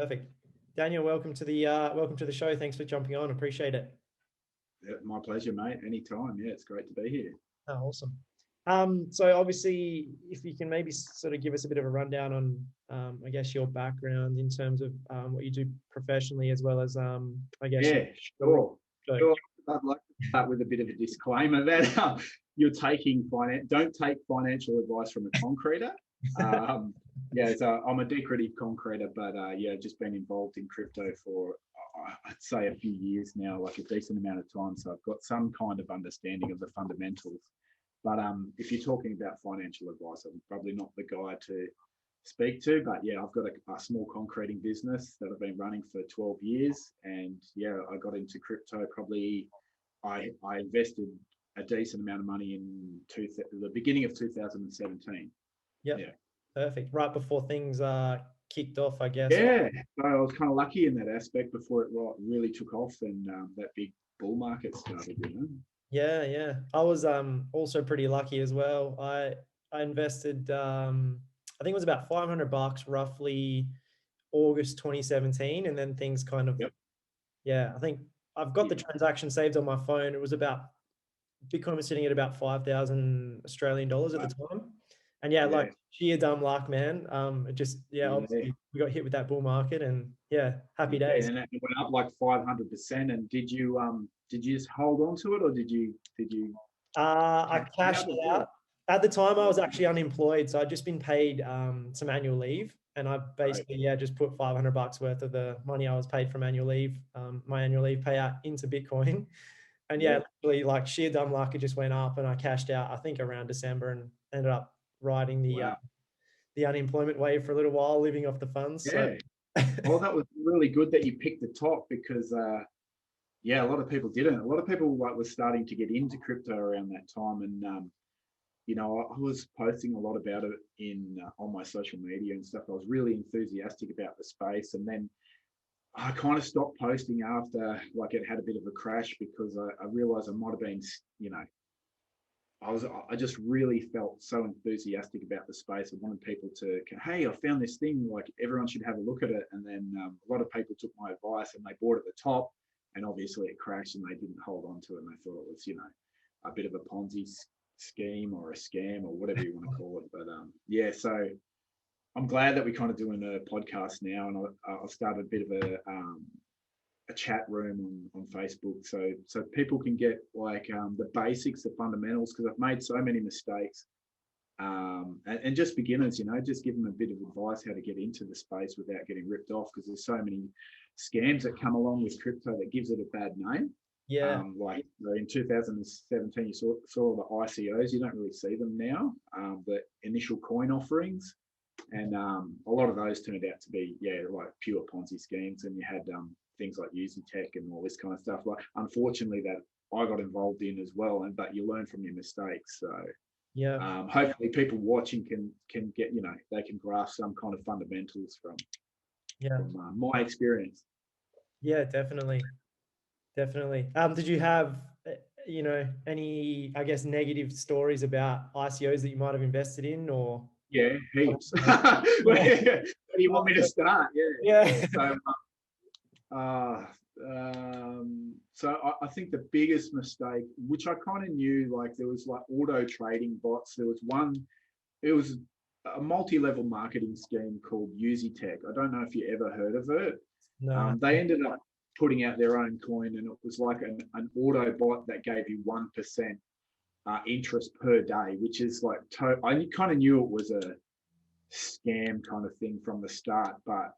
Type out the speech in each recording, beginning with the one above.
Perfect. Daniel, welcome to the show. Thanks for jumping on. Appreciate it. Yeah, my pleasure, mate. Anytime. Yeah, it's great to be here. Oh, awesome. So obviously, if you can maybe sort of give us a bit of a rundown on, I guess, your background in terms of what you do professionally, as well as, I guess, Yeah, sure. Sure. I'd like to start with a bit of a disclaimer that you're taking don't take financial advice from a concreter. Yeah, so I'm a decorative concreter, but yeah, just been involved in crypto for I'd say a few years now, like a decent amount of time. So I've got some kind of understanding of the fundamentals. But if you're talking about financial advice, I'm probably not the guy to speak to. But yeah, I've got a small concreting business that I've been running for 12 years. And yeah, I got into crypto probably, I invested a decent amount of money in the beginning of 2017. Yep. Yeah. Perfect. Right before things kicked off, I guess. Yeah. So I was kind of lucky in that aspect before it really took off and that big bull market started. Yeah, yeah. I was also pretty lucky as well. I invested I think it was about $500 roughly August 2017, and then things kind of, Yep. yeah, I think I've got the transaction saved on my phone. It was about, Bitcoin was sitting at about 5,000 Australian dollars at the time. And yeah, like Yeah. sheer dumb luck, man. It just, yeah, Yeah. obviously we got hit with that bull market, and yeah, happy Yeah, days. and it went up like 500%. And did you just hold on to it, or did you I cash cashed out or out. what? At the time, I was actually unemployed, so I'd just been paid some annual leave, and I Right. basically, yeah, just put $500 worth of the money I was paid from annual leave, my annual leave payout, into Bitcoin. And yeah, Yeah. literally like sheer dumb luck, it just went up, and I cashed out, I think around December, and ended up riding Wow. the unemployment wave for a little while, living off the funds. So Yeah. Well, that was really good that you picked the top because yeah, a lot of people didn't. A lot of people like were starting to get into crypto around that time, and I was posting a lot about it in on my social media and stuff. I was really enthusiastic about the space, and then I kind of stopped posting after like it had a bit of a crash because I realized I might have been, you know, I just really felt so enthusiastic about the space. I wanted people to, hey, I found this thing, like everyone should have a look at it. And then a lot of people took my advice and they bought at the top, and obviously it crashed and they didn't hold on to it. And they thought it was, a bit of a Ponzi scheme or a scam or whatever you want to call it. But yeah, so I'm glad that we're kind of doing a podcast now, and I've started a bit of a chat room on Facebook, so people can get like the basics, the fundamentals, because I've made so many mistakes, and just beginners, just give them a bit of advice how to get into the space without getting ripped off, because there's so many scams that come along with crypto that gives it a bad name. yeah, Like in 2017, you saw the ICOs. You don't really see them now. The initial coin offerings, and a lot of those turned out to be, yeah, like pure Ponzi schemes. And you had things like UsiTech and all this kind of stuff. Like, unfortunately, that I got involved in as well. But you learn from your mistakes. So yeah, hopefully, people watching can get, they can grasp some kind of fundamentals from yeah, my experience. yeah, definitely, definitely. Did you have, any, I guess, negative stories about ICOs that you might have invested in, or? Yeah, heaps. Yeah, Where do you want me to start? Yeah. yeah, So Uh, so I think the biggest mistake, which I kind of knew, like there was like auto trading bots. There was one, it was a multi-level marketing scheme called UsiTech. I don't know if you ever heard of it. no, They ended up putting out their own coin, and it was like an auto bot that gave you 1% interest per day, which is like, I kind of knew it was a scam kind of thing from the start, but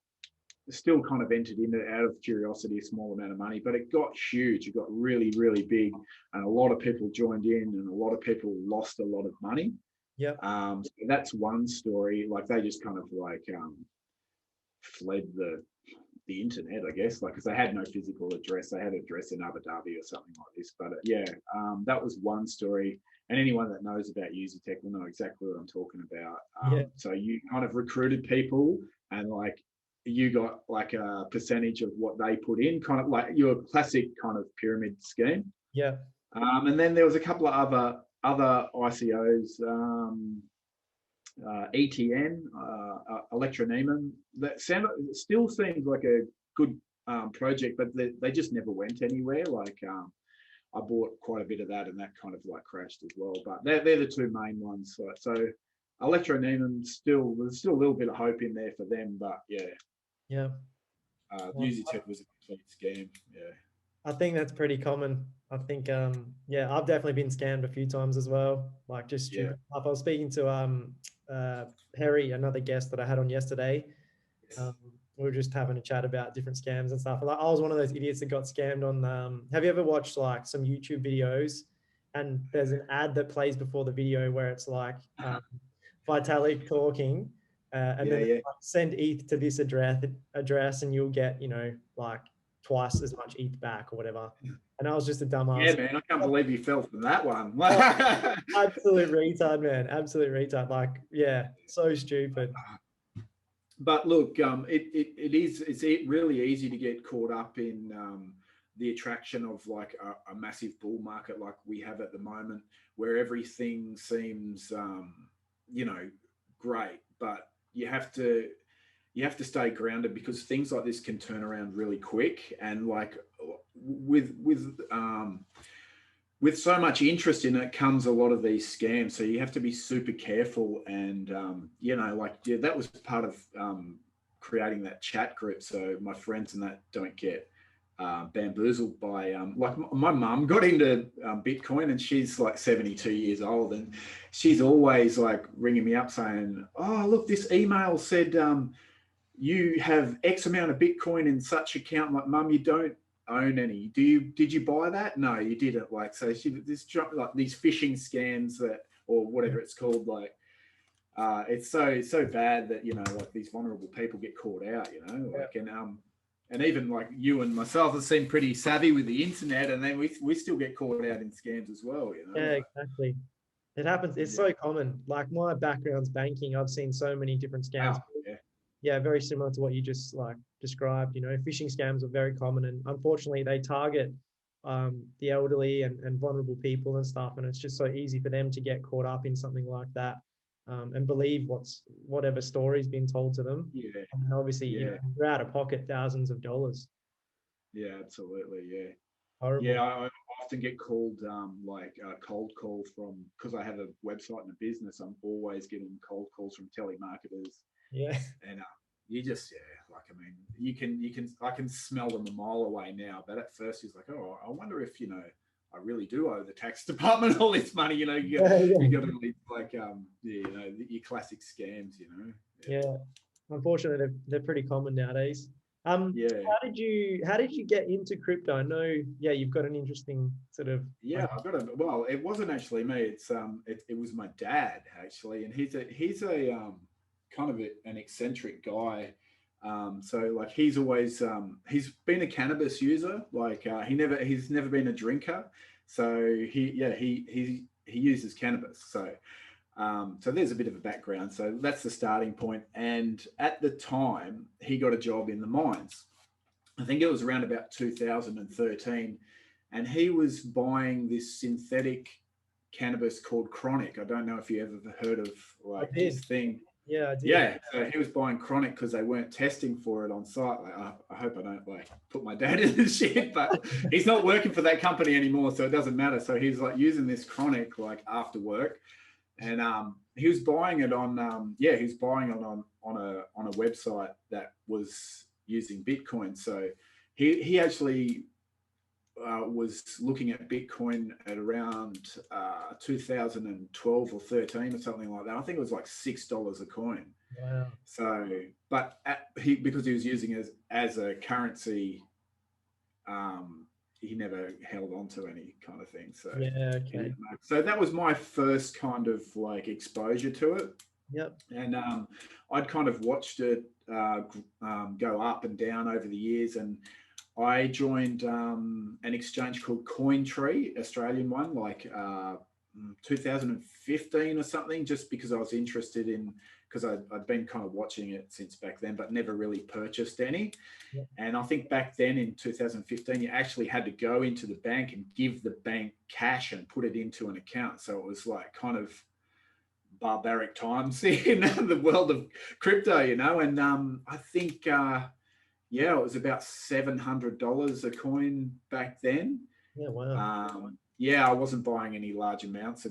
still kind of entered into out of curiosity a small amount of money, but it got huge. It got really, really big, and a lot of people joined in, and a lot of people lost a lot of money. yeah, So that's one story. Like they just kind of like fled the internet, I guess, like because they had no physical address. They had an address in Abu Dhabi or something like this. But yeah, that was one story. And anyone that knows about UsiTech will know exactly what I'm talking about. yeah, So you kind of recruited people, and like you got like a percentage of what they put in, kind of like your classic kind of pyramid scheme. yeah, And then there was a couple of other ICOs. ETN, Electroneum. That still seems like a good project, but they just never went anywhere. Like I bought quite a bit of that, and that kind of like crashed as well. But they're the two main ones. So Electroneum, there's still a little bit of hope in there for them, but yeah. Yeah. Usitech was a complete scam. Yeah. I think that's pretty common. I think, yeah, I've definitely been scammed a few times as well. Like just Yeah. stupid stuff. I was speaking to Perry, another guest that I had on yesterday. We were just having a chat about different scams and stuff. Like I was one of those idiots that got scammed on. Have you ever watched like some YouTube videos, and there's an ad that plays before the video where it's like Vitalik talking, and then Yeah. like, send ETH to this address, and you'll get like twice as much ETH back or whatever. And I was just a dumbass. Yeah, man, I can't believe you fell for that one. Absolute retard, man. Absolute retard. Like, yeah, so stupid. But look, it's really easy to get caught up in the attraction of like a massive bull market like we have at the moment, where everything seems great, but you have to stay grounded, because things like this can turn around really quick. And like with so much interest in it comes a lot of these scams. So you have to be super careful. And, that was part of creating that chat group. So my friends and that don't get bamboozled by, like my mum got into Bitcoin, and she's like 72 years old. And she's always like ringing me up saying, oh, look, this email said you have X amount of Bitcoin in such account. I'm like, Mum, you don't own any. Did you buy that? No, you didn't. Like, so this like these phishing scams or whatever it's called, like it's so bad that like these vulnerable people get caught out, like. And even like you and myself have seemed pretty savvy with the internet, and then we still get caught out in scams as well, Yeah, exactly. It happens. It's so common. Like my background's banking. I've seen so many different scams. Wow. Yeah. Yeah, very similar to what you just like described. Phishing scams are very common, and unfortunately, they target the elderly and vulnerable people and stuff. And it's just so easy for them to get caught up in something like that, and believe whatever story's been told to them. Yeah. And obviously, you're out of pocket thousands of dollars. Yeah, absolutely. Yeah. Horrible. Yeah, I often get called cold call from, because I have a website and a business. I'm always getting cold calls from telemarketers. Yeah. And you just, like, I mean, I can smell them a mile away now. But at first he's like, oh, I wonder if, I really do owe the tax department all this money, you got to like, your classic scams, Yeah. Unfortunately, they're pretty common nowadays. How did you get into crypto? I know, you've got an interesting sort of. Yeah, well, it wasn't actually me. It's it was my dad actually, and he's a kind of an eccentric guy. So like he's always he's been a cannabis user. Like he's never been a drinker. So he uses cannabis. So so there's a bit of a background. So that's the starting point. And at the time, he got a job in the mines. I think it was around about 2013, and he was buying this synthetic cannabis called Chronic. I don't know if you ever heard of like this thing. Yeah, I did. Yeah, so he was buying Chronic because they weren't testing for it on site. Like, I hope I don't like put my dad in this shit, but he's not working for that company anymore, so it doesn't matter. So he's like using this Chronic like after work, and he was buying it on on a website that was using Bitcoin. So he actually was looking at Bitcoin at around 2012 or 13 or something like that. I think it was like $6 a coin. Wow. So, but because he was using it as a currency, he never held on to any kind of thing. So okay. So that was my first kind of like exposure to it. Yep. And I'd kind of watched it go up and down over the years, and I joined an exchange called CoinTree, Australian one, like 2015 or something, just because I was interested in, because I'd been kind of watching it since back then, but never really purchased any. Yeah. And I think back then in 2015, you actually had to go into the bank and give the bank cash and put it into an account. So it was like kind of barbaric times in the world of crypto, you know. And I think, yeah, it was about $700 a coin back then. Yeah, wow. Yeah, I wasn't buying any large amounts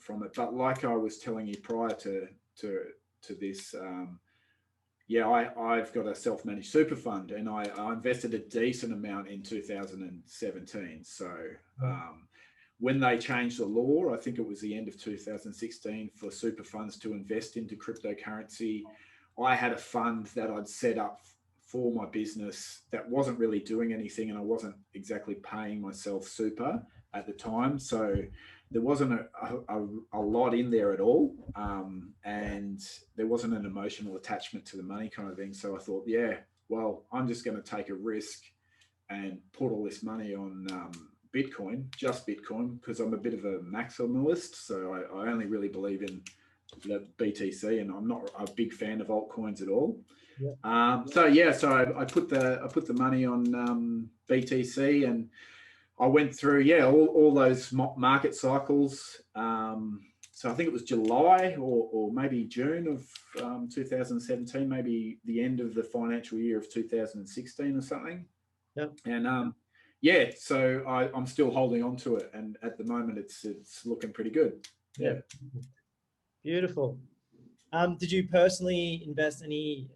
from it, but like I was telling you prior to this, yeah, I've got a self-managed super fund, and I invested a decent amount in 2017. So when they changed the law, I think it was the end of 2016, for super funds to invest into cryptocurrency, I had a fund that I'd set up for my business that wasn't really doing anything, and I wasn't exactly paying myself super at the time. So there wasn't a lot in there at all. And there wasn't an emotional attachment to the money kind of thing. So I thought, yeah, well, I'm just going to take a risk and put all this money on Bitcoin, just Bitcoin, because I'm a bit of a maximalist. So I only really believe in the BTC, and I'm not a big fan of altcoins at all. Yeah. So I put the money on BTC, and I went through, yeah, all those market cycles. So I think it was July or maybe June of 2017, maybe the end of the financial year of 2016 or something. Yep. And yeah, so I'm still holding on to it, and at the moment it's looking pretty good. Yeah. Beautiful. Did you personally invest any,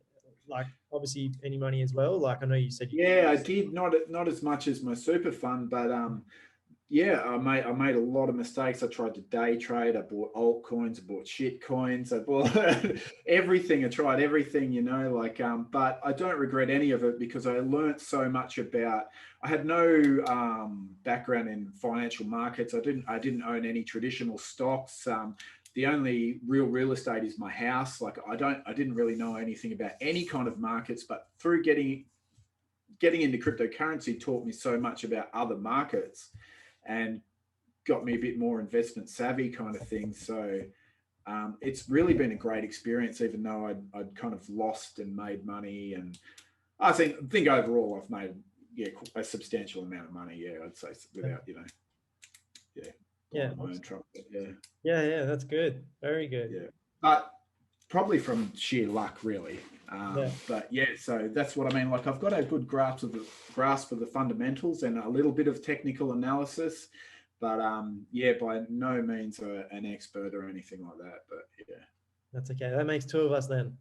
like obviously any money as well? Like I know you said. Yeah, I did, not as much as my super fund, but yeah, I made a lot of mistakes. I tried to day trade. I bought altcoins. I bought shit coins. I bought everything. I tried everything, you know, like, but I don't regret any of it, because I learned so much about, I had no background in financial markets. I didn't own any traditional stocks. The only real estate is my house. Like I didn't really know anything about any kind of markets, but through getting into cryptocurrency taught me so much about other markets, and got me a bit more investment savvy kind of thing. So it's really been a great experience, even though I'd kind of lost and made money. And I think overall I've made, yeah, a substantial amount of money. Yeah, I'd say, without, you know, my own trouble. Yeah, that's good. Very good. Yeah, but probably from sheer luck, really. But yeah, so that's what I mean. Like I've got a good grasp of the fundamentals and a little bit of technical analysis, but yeah, by no means an expert or anything like that. But yeah, that's okay. That makes two of us then.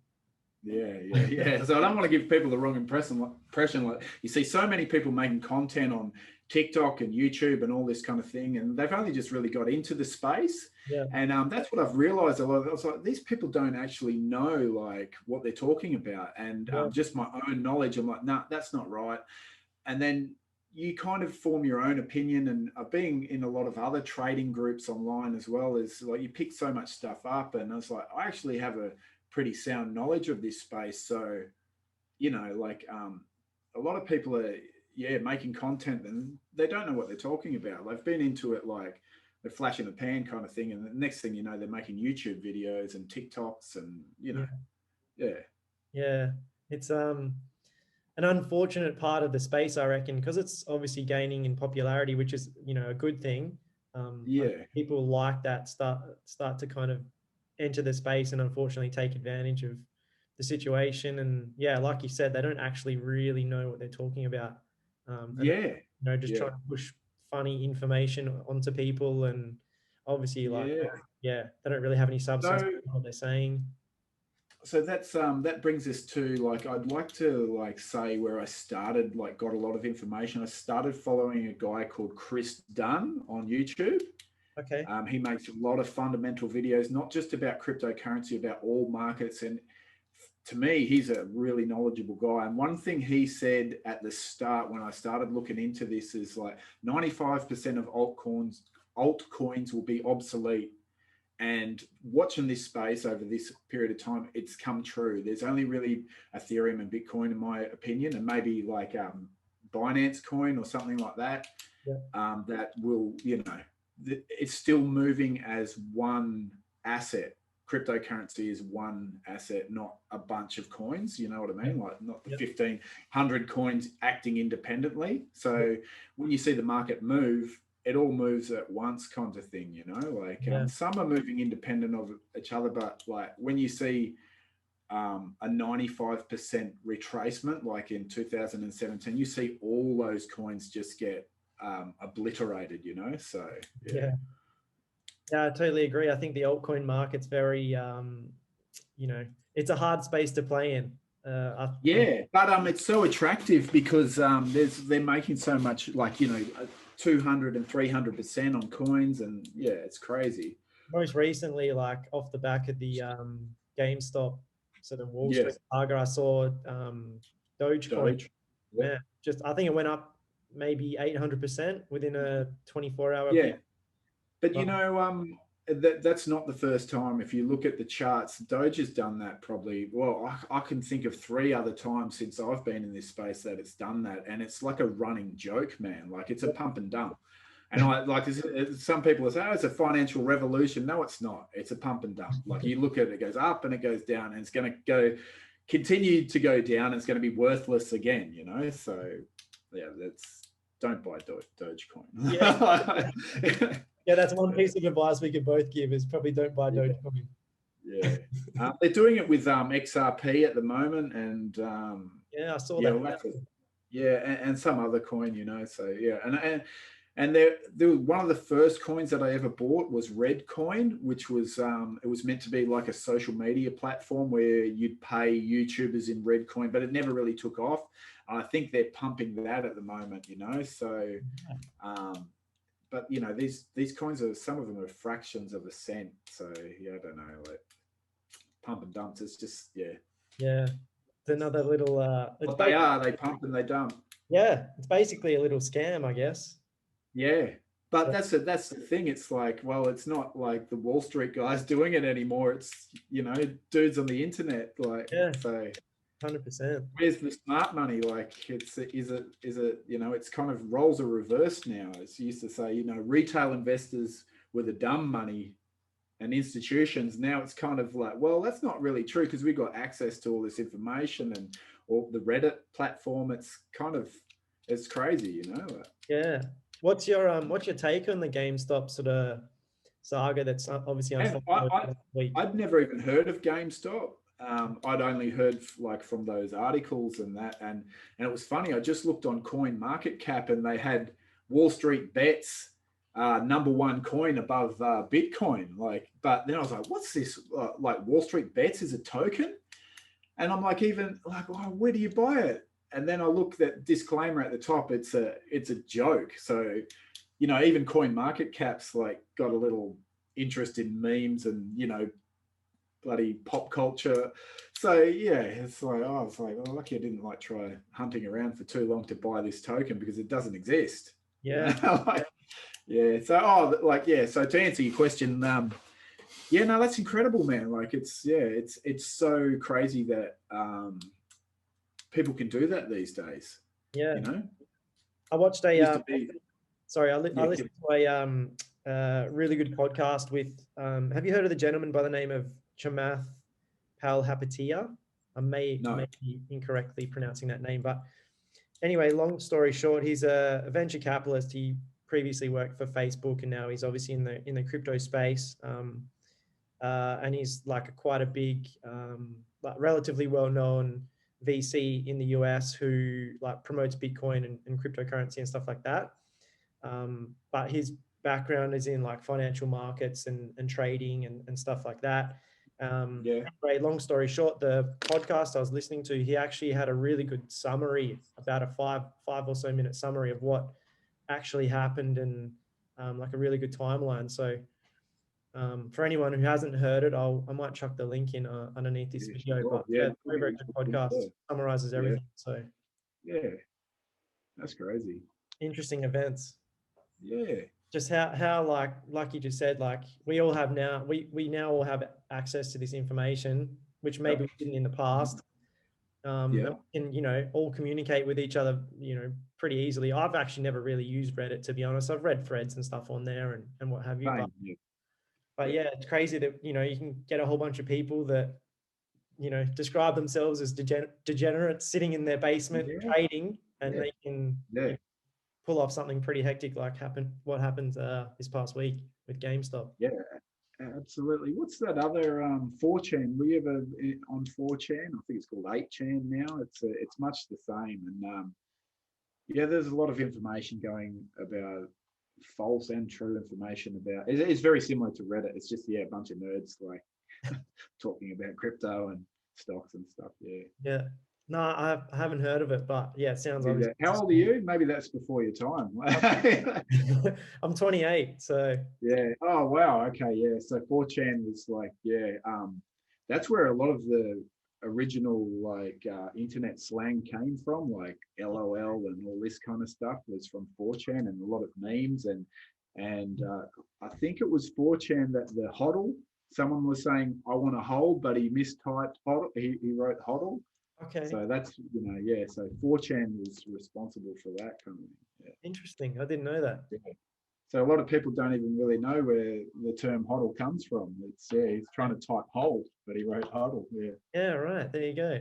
Yeah. So I don't want to give people the wrong impression. Like you see so many people making content on TikTok and YouTube and all this kind of thing, and they've only just really got into the space. Yeah. And that's what I've realized a lot. I was like, these people don't actually know like what they're talking about, and just my own knowledge. I'm like, nah, that's not right. And then you kind of form your own opinion. And being in a lot of other trading groups online as well, is like you pick so much stuff up. And I was like, I actually have a pretty sound knowledge of this space. So, you know, like a lot of people are, making content and they don't know what they're talking about. They've been into it like they're flash in the pan kind of thing. And the next thing you know, they're making YouTube videos and TikToks and, you know, Yeah. It's an unfortunate part of the space, I reckon, because it's obviously gaining in popularity, which is, you know, a good thing. People like that start to kind of enter the space and unfortunately take advantage of the situation. And yeah, like you said, they don't actually really know what they're talking about. You know, just trying to push funny information onto people, and obviously they don't really have any substance in what they're saying. So that's that brings us to, like, I'd like to like say where I started, like got a lot of information. I started following a guy called Chris Dunn on YouTube. Okay. He makes a lot of fundamental videos, not just about cryptocurrency, about all markets. And to me, he's a really knowledgeable guy. And one thing he said at the start when I started looking into this is like 95% of altcoins will be obsolete. And watching this space over this period of time, it's come true. There's only really Ethereum and Bitcoin, in my opinion, and maybe like Binance Coin or something like that, that will, you know, it's still moving as one asset. Cryptocurrency is one asset, not a bunch of coins. You know what I mean? Like not the 1,500 coins acting independently. So when you see the market move, it all moves at once kind of thing, like Yeah. some are moving independent of each other, but like when you see a 95% retracement, like in 2017, you see all those coins just get obliterated, so yeah. Yeah. Yeah, I totally agree. I think the altcoin market's very, it's a hard space to play in. Yeah, but it's so attractive because they're making so much, like 200 and 300% on coins, and yeah, it's crazy. Most recently, like off the back of the GameStop sort of Wall Street Yes, saga, I saw Dogecoin. Doge. Yep. Man, just I think it went up maybe 800% within a 24-hour Yeah, period. but Oh, that's not the first time. If you look at the charts, Doge has done that probably. Well, I can think of 3 other times since I've been in this space that it's done that, and it's like a running joke, man. Like it's a pump and dump. And I like some people will say, "Oh, it's a financial revolution." No, it's not. It's a pump and dump. Like you look at it, it goes up and it goes down, and it's going to continue to go down. And it's going to be worthless again. So yeah, don't buy Dogecoin. Yeah. Yeah, that's one piece of advice we could both give is probably don't buy Dogecoin. Yeah, they're doing it with XRP at the moment, and Yeah, I saw yeah, that. and some other coin, So yeah, and there was one of the first coins that I ever bought was Redcoin, which was it was meant to be like a social media platform where you'd pay YouTubers in Redcoin, but it never really took off. I think they're pumping that at the moment, So. But these coins are, some of them are fractions of a cent, so yeah, I don't know, like pump and dumps. It's just Yeah, it's another little. What they are, they pump and they dump. Yeah, it's basically a little scam, I guess. Yeah, but that's the thing. It's like, well, it's not like the Wall Street guys doing it anymore. It's dudes on the internet, like so. 100%. Where's the smart money? Like, is it it's kind of roles are reversed now. As you used to say, retail investors were the dumb money and institutions. Now it's kind of like, well, that's not really true because we got access to all this information and all the Reddit platform. It's kind of, it's crazy, Yeah. What's your take on the GameStop sort of saga that's obviously unfolded? I'd never even heard of GameStop. I'd only heard like from those articles and that, and it was funny. I just looked on Coin Market Cap and they had Wall Street Bets #1 coin above Bitcoin. Like, but then I was like, what's this? Like Wall Street Bets is a token, and I'm like, even like, oh, where do you buy it? And then I looked at disclaimer at the top. It's a joke. So, even Coin Market Cap's like got a little interest in memes and bloody pop culture. So yeah, it's like, oh, lucky I didn't like try hunting around for too long to buy this token because it doesn't exist. Yeah. Yeah. So so to answer your question, yeah, no, that's incredible, man. Like it's so crazy that people can do that these days. Yeah. I watched a sorry, I listened to a really good podcast with have you heard of the gentleman by the name of Chamath Palihapitiya? I may be incorrectly pronouncing that name, but anyway, long story short, he's a venture capitalist. He previously worked for Facebook, and now he's obviously in the crypto space. And he's like quite a big, like relatively well-known VC in the US who like promotes Bitcoin and cryptocurrency and stuff like that. But his background is in like financial markets and trading and stuff like that. Anyway, long story short, the podcast I was listening to, he actually had a really good summary, about a five or so minute summary of what actually happened, and like a really good timeline. So for anyone who hasn't heard it, I might chuck the link in underneath this video. But very good podcast, summarizes everything. So yeah, that's crazy. Interesting events. Yeah. Just how like you just said, like we all have now, we now all have access to this information, which maybe we didn't in the past. And all communicate with each other, pretty easily. I've actually never really used Reddit, to be honest. I've read threads and stuff on there and what have you. But yeah, it's crazy that, you can get a whole bunch of people that, describe themselves as degenerates sitting in their basement trading, and they can pull off something pretty hectic like what happened this past week with GameStop. Yeah, absolutely. What's that other 4chan? Were you ever on 4chan? I think it's called 8chan now. It's much the same, and yeah, there's a lot of information going about false and true information about. It's very similar to Reddit. It's just a bunch of nerds like talking about crypto and stocks and stuff. Yeah. Yeah. No, I haven't heard of it, but yeah, it sounds obviously. How old are you? Maybe that's before your time. I'm 28, so yeah. Oh wow. Okay. Yeah. So 4chan was like, that's where a lot of the original like internet slang came from, like LOL and all this kind of stuff was from 4chan, and a lot of memes and I think it was 4chan that the hodl. Someone was saying, "I want to hold," but he mistyped hodl. He wrote hodl. okay. So that's So 4chan was responsible for that kind of thing. Yeah. Interesting. I didn't know that. Yeah. So a lot of people don't even really know where the term hodl comes from. He's trying to type hold, but he wrote hodl. Yeah. Yeah, right. There you go.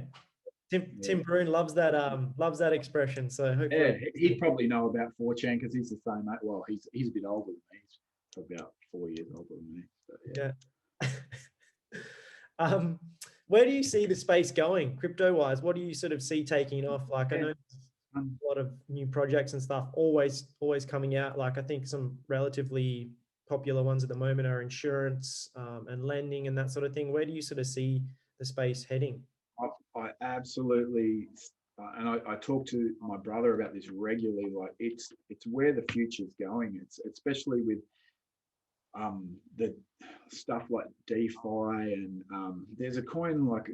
Tim Brune loves that expression. So hopefully, he'd probably know about 4chan because he's the same. Well, he's a bit older than me. He's about 4 years older than me. So, yeah. Where do you see the space going crypto wise? What do you sort of see taking off? Like I know a lot of new projects and stuff always coming out. Like I think some relatively popular ones at the moment are insurance and lending and that sort of thing. Where do you sort of see the space heading? I absolutely, and I talk to my brother about this regularly. Like it's where the future's going. It's especially with the stuff like DeFi and there's a coin like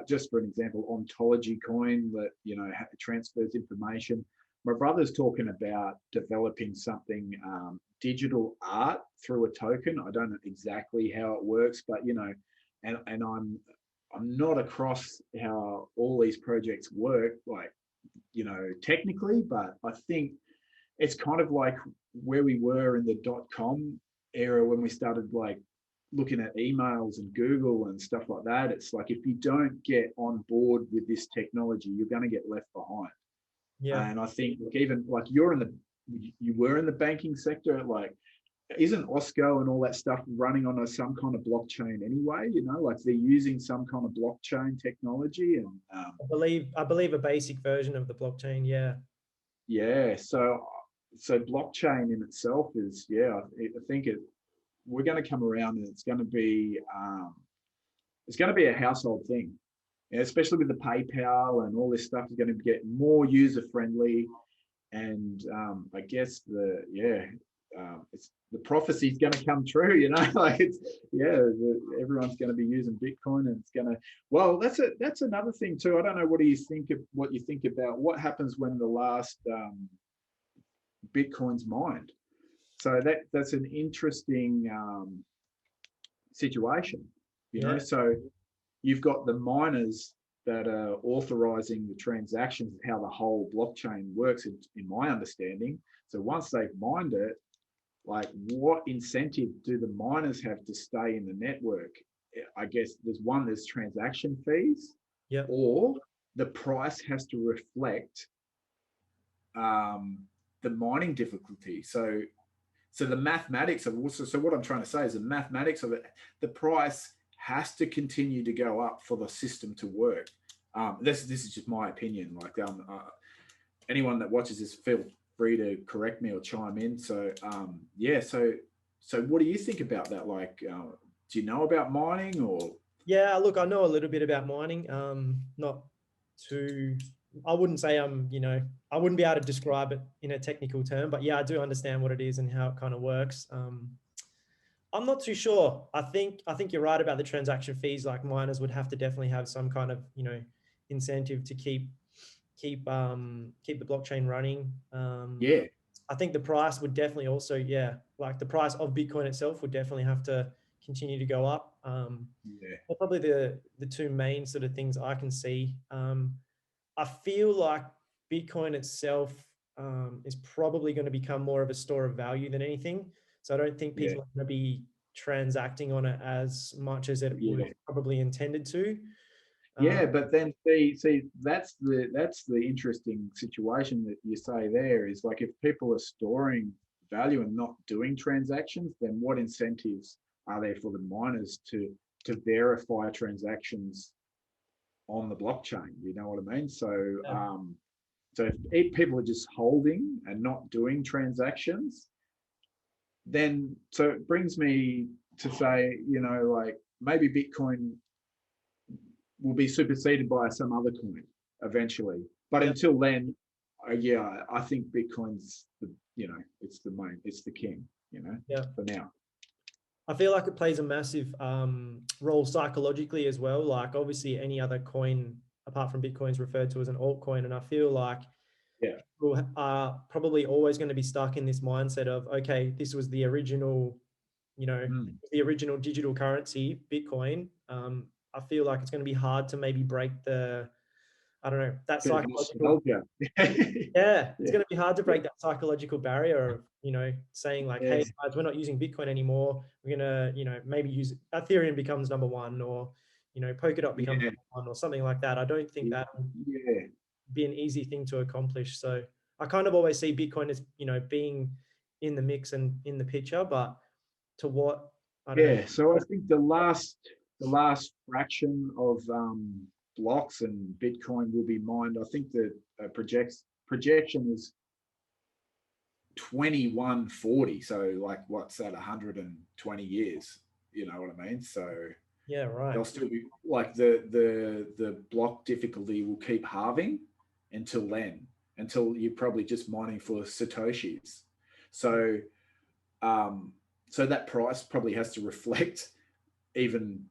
just for an example, Ontology coin that transfers information. My brother's talking about developing something digital art through a token. I don't know exactly how it works, but and I'm not across how all these projects work, like technically, but I think it's kind of like where we were in the .com era when we started like looking at emails and Google and stuff like that. It's like if you don't get on board with this technology, you're going to get left behind. Yeah. And I think even like you were in the banking sector, like isn't Osco and all that stuff running on some kind of blockchain anyway? Like they're using some kind of blockchain technology, and I believe a basic version of the blockchain. Yeah. Yeah. So blockchain in itself is I think we're going to come around, and it's going to be a household thing, especially with the PayPal and all this stuff is going to get more user friendly, and I guess it's the prophecy is going to come true. Like everyone's going to be using Bitcoin, and it's going to. Well, that's another thing too. I don't know what you think about what happens when the last Bitcoin's mined. So that's an interesting situation, So you've got the miners that are authorizing the transactions, how the whole blockchain works, in my understanding. So once they've mined it, like what incentive do the miners have to stay in the network? I guess there's transaction fees, or the price has to reflect the mining difficulty. So the mathematics of also, so what I'm trying to say is the mathematics of it, the price has to continue to go up for the system to work. This is just my opinion. Like anyone that watches this, feel free to correct me or chime in. So so what do you think about that? Like, do you know about mining or? Yeah, look, I know a little bit about mining. Not too. I wouldn't say I wouldn't be able to describe it in a technical term, but yeah, I do understand what it is and how it kind of works. I'm not too sure. I think you're right about the transaction fees. Like miners would have to definitely have some kind of incentive to keep the blockchain running. I think the price would definitely also like the price of Bitcoin itself would definitely have to continue to go up. Probably the two main sort of things I can see. I feel like Bitcoin itself is probably going to become more of a store of value than anything. So I don't think people are going to be transacting on it as much as it was probably intended to. Yeah, but then see, that's the interesting situation that you say there is like if people are storing value and not doing transactions, then what incentives are there for the miners to verify transactions on the blockchain? You know what I mean? Yeah, So if people are just holding and not doing transactions, then so it brings me to say, like maybe Bitcoin will be superseded by some other coin eventually. But yeah, until then, yeah, I think Bitcoin's it's the main, it's the king, yeah. for now. I feel like it plays a massive role psychologically as well. Like obviously any other coin apart from Bitcoin is referred to as an altcoin. And I feel like Yeah. people are probably always going to be stuck in this mindset of, okay, this was the original, Mm. the original digital currency, Bitcoin. I feel like it's going to be hard to maybe break I don't know, that Bit of psychological. nostalgia. Yeah, it's Yeah. going to be hard to Yeah. break that psychological barrier of, saying like, hey, Yes. guys, we're not using Bitcoin anymore. We're going to, maybe use Ethereum becomes number one, or, Polkadot becomes Yeah. number one, or something like that. I don't think Yeah. that will Yeah. be an easy thing to accomplish. So I kind of always see Bitcoin as, being in the mix and in the picture, but to what, I don't know. Yeah. So I think the last fraction of blocks and Bitcoin will be mined. I think the projection is 2140. So like what's that, 120 years? You know what I mean? So Yeah, right. they'll still be like the block difficulty will keep halving until then, until you're probably just mining for Satoshis. So so that price probably has to reflect even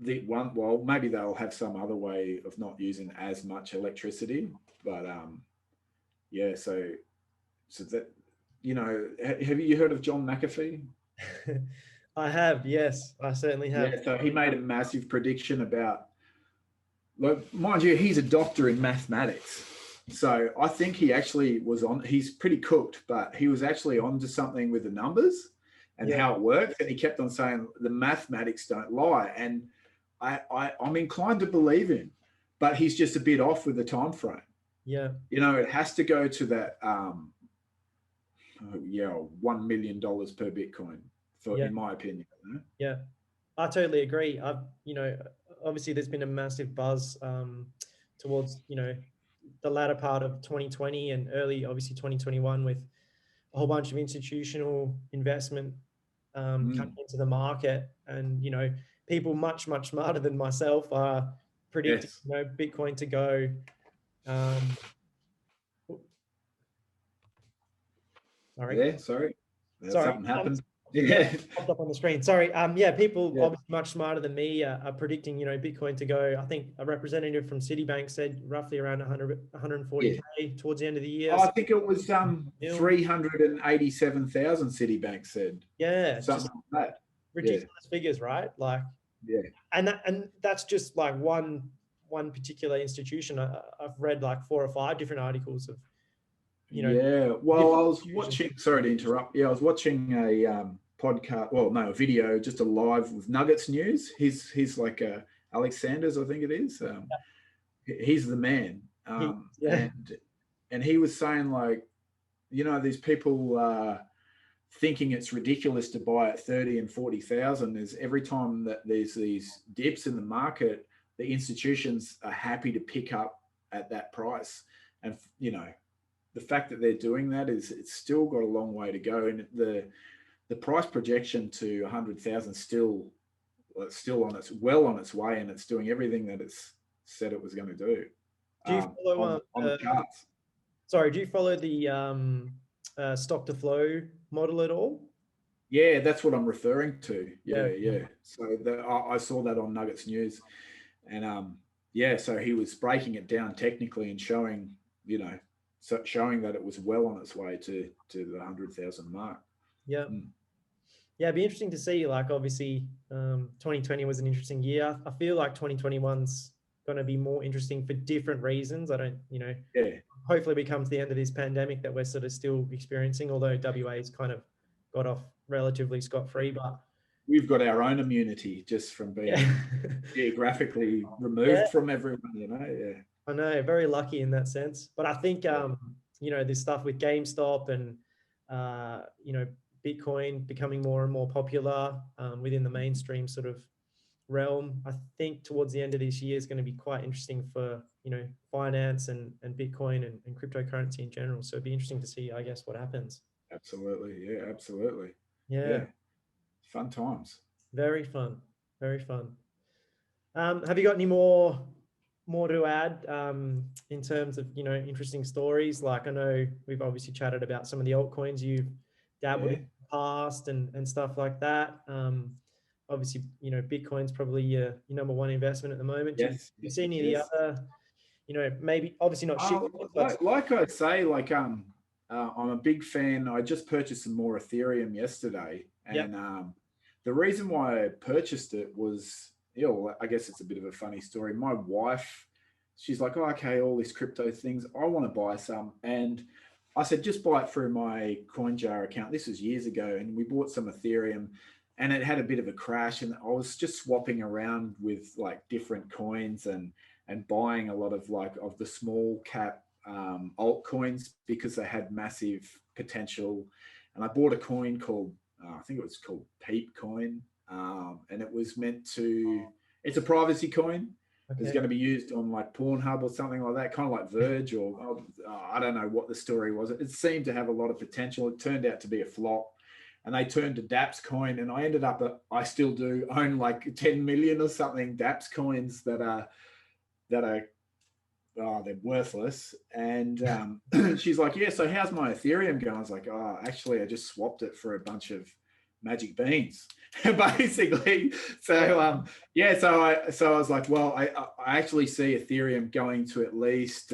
the one. Well, maybe they'll have some other way of not using as much electricity, but yeah, so that have you heard of John McAfee? I have, yes, I certainly have. Yeah, so he made a massive prediction about, like, mind you, he's a doctor in mathematics. So I think he actually was on, he's pretty cooked, but he was actually onto something with the numbers and Yeah, how it works. And he kept on saying the mathematics don't lie. And I'm inclined to believe him, but he's just a bit off with the time frame. yeah, It has to go to that $1 million per Bitcoin, for yeah, in my opinion. yeah. I totally agree. Obviously there's been a massive buzz towards, the latter part of 2020 and early, obviously 2021, with a whole bunch of institutional investment coming Mm, into the market, and people much smarter than myself are predicting, yes. Bitcoin to go. Um, sorry, Yeah. Sorry. sorry. Something happened. Yeah, Yeah. popped up on the screen. Sorry. Yeah, people Yeah. obviously much smarter than me are predicting, Bitcoin to go. I think a representative from Citibank said roughly around 100, Yeah. 140K towards the end of the year. I So, think it was mil. 387,000 Citibank said. Yeah, just Something like that. Yeah. ridiculous figures, right? Like, Yeah. and that's just like one particular institution. I've read like 4 or 5 different articles of, Yeah. Well, I different was institutions. watching, sorry to interrupt. Yeah, I was watching a podcast, well, no, a video, just a live with Nuggets News. He's like Alex Sanders, I think it is. He's the man. Yeah, And he was saying, like, these people thinking it's ridiculous to buy at 30 and 40,000 is every time that there's these dips in the market, the institutions are happy to pick up at that price. And, the fact that they're doing that is it's still got a long way to go. And the price projection to 100,000 still on its way, and it's doing everything that it's said it was going to do do you follow on the charts. sorry, do you follow the stock to flow model at all? Yeah, that's what I'm referring to. Yeah, Yeah, yeah. So I saw that on Nuggets News, and yeah, so he was breaking it down technically and showing, showing that it was well on its way to the 100,000 mark. yeah. Mm. Yeah, it'd be interesting to see. Like, obviously, 2020 was an interesting year. I feel like 2021's going to be more interesting for different reasons. I don't, Yeah, hopefully it becomes the end of this pandemic that we're sort of still experiencing, although WA's kind of got off relatively scot-free. But we've got our own immunity just from Yeah. being geographically Yeah, removed from everyone, Yeah. I know, very lucky in that sense. But I think Yeah. this stuff with GameStop and Bitcoin becoming more and more popular within the mainstream sort of realm. I think towards the end of this year is going to be quite interesting for finance and Bitcoin and cryptocurrency in general. So it'd be interesting to see, I guess, what happens. Absolutely. Yeah, absolutely. Yeah, Yeah. Fun times. very fun, very fun. Have you got any more to add in terms of interesting stories? Like I know we've obviously chatted about some of the altcoins you've dabbled in Yeah. the past and stuff like that. Obviously, Bitcoin's probably your number one investment at the moment. Do Yes. you see any of the Yes. other, maybe obviously not shit, but Like I say, I'm a big fan. I just purchased some more Ethereum yesterday, yep, and the reason why I purchased it was, I guess it's a bit of a funny story. My wife, she's like, oh, okay, all these crypto things, I want to buy some, and I said, just buy it through my CoinJar account. This was years ago, and we bought some Ethereum, and it had a bit of a crash, and I was just swapping around with like different coins and buying a lot of the small cap altcoins because they had massive potential. And I bought a coin called I think it was called Peep Coin, and it was meant to. It's a privacy coin. It's okay, going to be used on like Pornhub or something like that, kind of like Verge, or I don't know what the story was. It seemed to have a lot of potential. It turned out to be a flop, and they turned to DApps coin, and I ended up. I still do own like 10 million or something DApps coins that are they're worthless. And she's like, yeah, so how's my Ethereum going? I was like, oh, actually, I just swapped it for a bunch of magic beans, basically. So yeah, so I was like, well, I actually see Ethereum going to at least.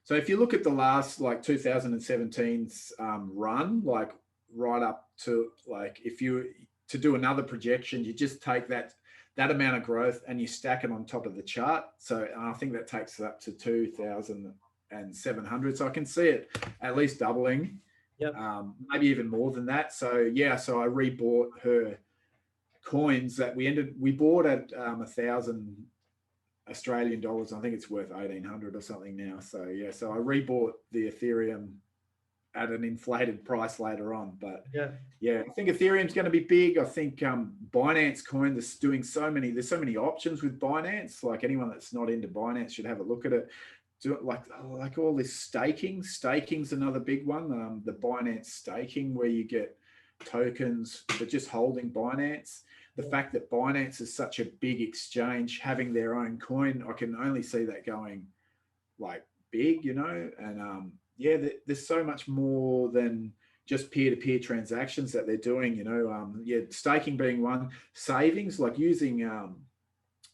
So if you look at the last like 2017's run, like right up to like if you to do another projection, you just take that amount of growth and you stack it on top of the chart. So I think that takes it up to 2,700. So I can see it at least doubling, yep, maybe even more than that. So yeah, so I rebought her coins that we bought at 1,000 Australian dollars. I think it's worth 1,800 or something now. So yeah, so I rebought the Ethereum at an inflated price later on. But yeah, yeah, I think Ethereum's going to be big. I think Binance Coin is doing there's so many options with Binance. Like anyone that's not into Binance should have a look at it. Do it like all this staking. Staking's another big one. The Binance staking, where you get tokens for just holding Binance. The fact that Binance is such a big exchange, having their own coin, I can only see that going like big, and yeah, there's so much more than just peer-to-peer transactions that they're doing, yeah, staking being one, savings, like using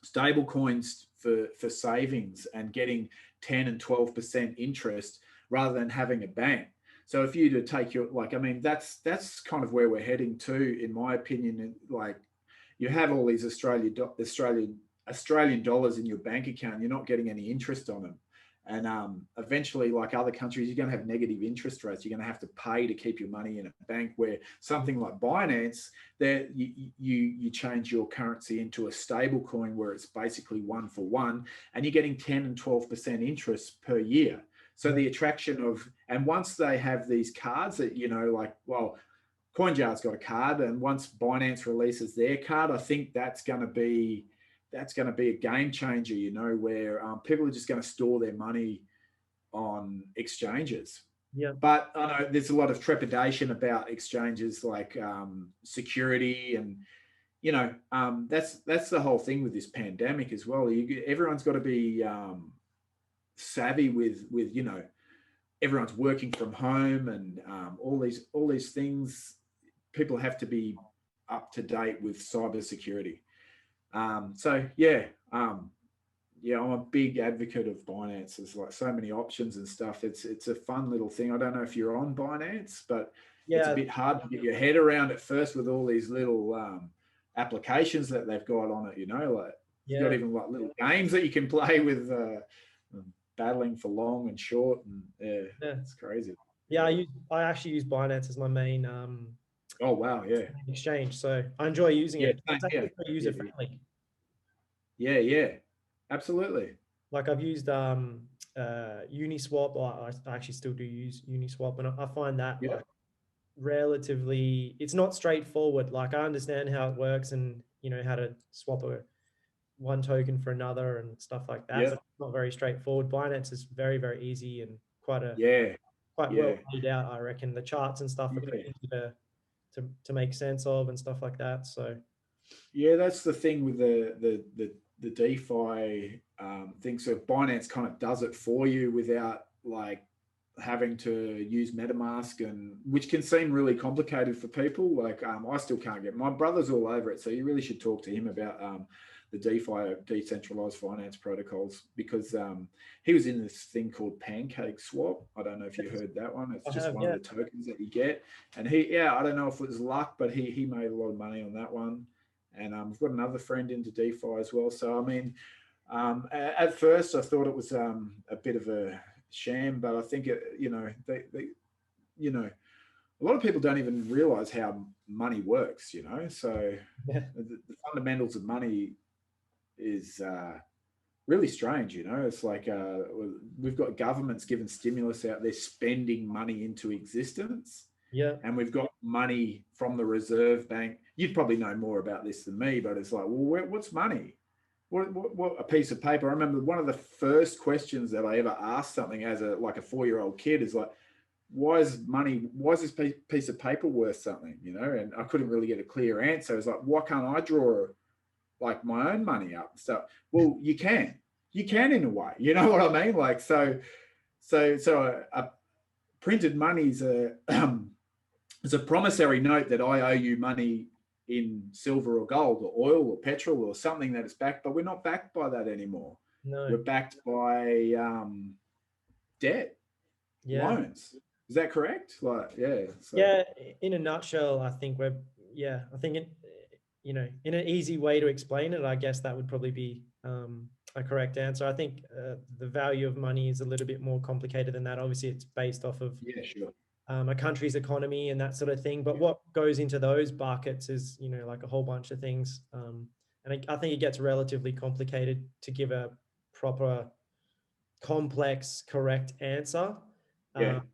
stable coins for savings and getting 10 and 12% interest rather than having a bank. So if you to take your that's kind of where we're heading to, in my opinion. Like you have all these Australian dollars in your bank account, you're not getting any interest on them. And eventually, like other countries, you're going to have negative interest rates. You're going to have to pay to keep your money in a bank. Where something like Binance, there you change your currency into a stable coin where it's basically one for one, and you're getting 10 and 12% interest per year. So the attraction of, and once they have these cards that CoinJar's got a card, and once Binance releases their card, I think that's going to be a game changer, where people are just going to store their money on exchanges. yeah, But I know there's a lot of trepidation about exchanges, like security, and that's the whole thing with this pandemic as well. Everyone's got to be savvy with everyone's working from home, and all these things. People have to be up to date with cybersecurity. So yeah, yeah, I'm a big advocate of Binance. There's like so many options and stuff. It's a fun little thing. I don't know if you're on Binance, but it's a yeah, bit hard to get your head around at first with all these little applications that they've got on it. Like you've got yeah, even like little games that you can play with, battling for long and short, and yeah, yeah. it's crazy. Yeah, Yeah. I actually use Binance as my main Oh wow, yeah, exchange. So I enjoy using yeah, it. same It's actually here. very Yeah, user friendly. yeah, yeah, absolutely. Like I've used Uniswap, or I actually still do use Uniswap, and I find that Yeah, like relatively, it's not straightforward. Like I understand how it works and how to swap one token for another and stuff like that, yeah, but it's not very straightforward. Binance is very, very easy and yeah, quite well yeah, laid out. I reckon the charts and stuff are pretty yeah. easy to make sense of and stuff like that. So Yeah, that's the thing with the DeFi thing. So Binance kind of does it for you without like having to use MetaMask, and which can seem really complicated for people. Like I still can't get, my brother's all over it, so you really should talk to him about the DeFi, decentralized finance protocols, because he was in this thing called Pancake Swap. I don't know if you heard that one. It's I just have, one of yeah, the tokens that you get, and yeah, I don't know if it was luck, but he made a lot of money on that one. And we've got another friend into DeFi as well. So I mean, at first I thought it was a bit of a sham, but I think a lot of people don't even realize how money works. So yeah, the fundamentals of money is really strange. It's like we've got governments giving stimulus out there, spending money into existence, yeah, and we've got money from the Reserve Bank. You'd probably know more about this than me, but it's like, well, what's money? What a piece of paper. I remember one of the first questions that I ever asked something as a 4-year-old kid is like, why is this piece of paper worth something? And I couldn't really get a clear answer. It's like, why can't I draw like my own money up? So, well, you can in a way, you know what I mean? Like, so printed money is it's a promissory note that I owe you money in silver or gold or oil or petrol or something that is backed, but we're not backed by that anymore. no, We're backed by debt, yeah. loans. Is that correct? Like, yeah. So, Yeah, in a nutshell, I think I think in an easy way to explain it, I guess that would probably be a correct answer. I think the value of money is a little bit more complicated than that. Obviously, it's based off of yeah, sure. a country's economy and that sort of thing. But Yeah, what goes into those buckets is, like a whole bunch of things. And I think it gets relatively complicated to give a proper, complex, correct answer. yeah, Um,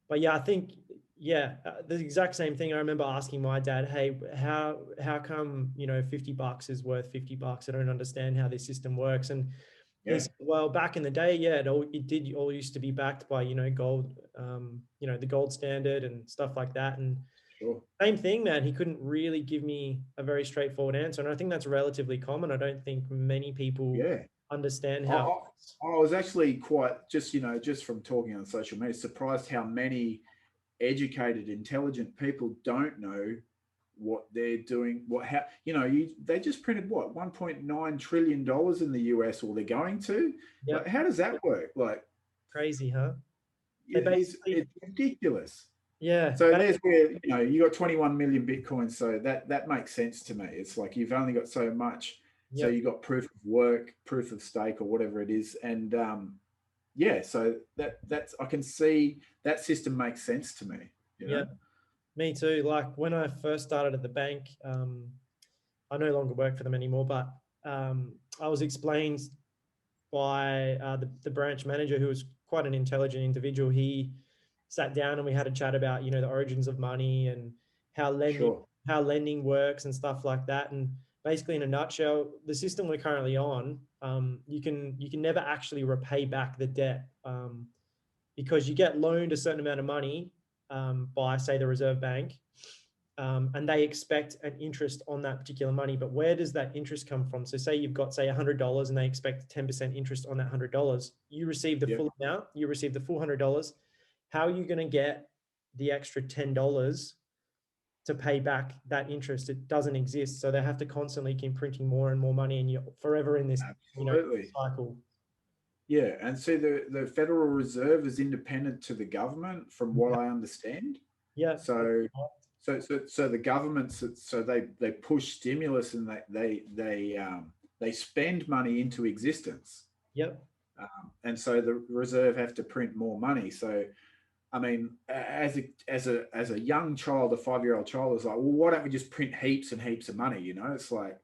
but yeah, I think the exact same thing. I remember asking my dad, "Hey, how come $50 is worth $50? I don't understand how this system works." And he yeah, said, "Well, back in the day, yeah, it did all used to be backed by gold, the gold standard and stuff like that." And sure. same thing, man. He couldn't really give me a very straightforward answer, and I think that's relatively common. I don't think many people Yeah. understand I, how it I, works. I was actually quite just from talking on social media, surprised how many educated, intelligent people don't know what they're doing. They just printed what $1.9 trillion in the US, or they're going to. Like, Yep, how does that work? Like, crazy, huh? They it's basically, ridiculous. yeah, So there's where you got 21 million bitcoins. So that makes sense to me. It's like you've only got so much. So yep. you got proof of work, proof of stake, or whatever it is, and yeah. So that's I can see that system makes sense to me. You Yeah, know. me too. Like when I first started at the bank, I no longer work for them anymore, but I was explained by the branch manager, who was quite an intelligent individual. He sat down and we had a chat about the origins of money and how lending Sure. how lending works and stuff like that. And basically, in a nutshell, the system we're currently on, you can never actually repay back the debt, because you get loaned a certain amount of money by, say, the Reserve Bank, and they expect an interest on that particular money. But where does that interest come from? So say you've got, say, $100 and they expect 10% interest on that $100. You receive the Yeah. full amount, you receive the full $100. How are you going to get the extra $10 to pay back that interest? It doesn't exist. So they have to constantly keep printing more and more money, and you're forever in this, Absolutely. cycle. Yeah. And so the Federal Reserve is independent to the government, from what Yeah. I understand. Yeah. So so the governments, so they push stimulus, and they spend money into existence, Yep. and so the reserve have to print more money. So I mean, as a young child, a 5-year-old child is like, well, why don't we just print heaps and heaps of money? You know, it's like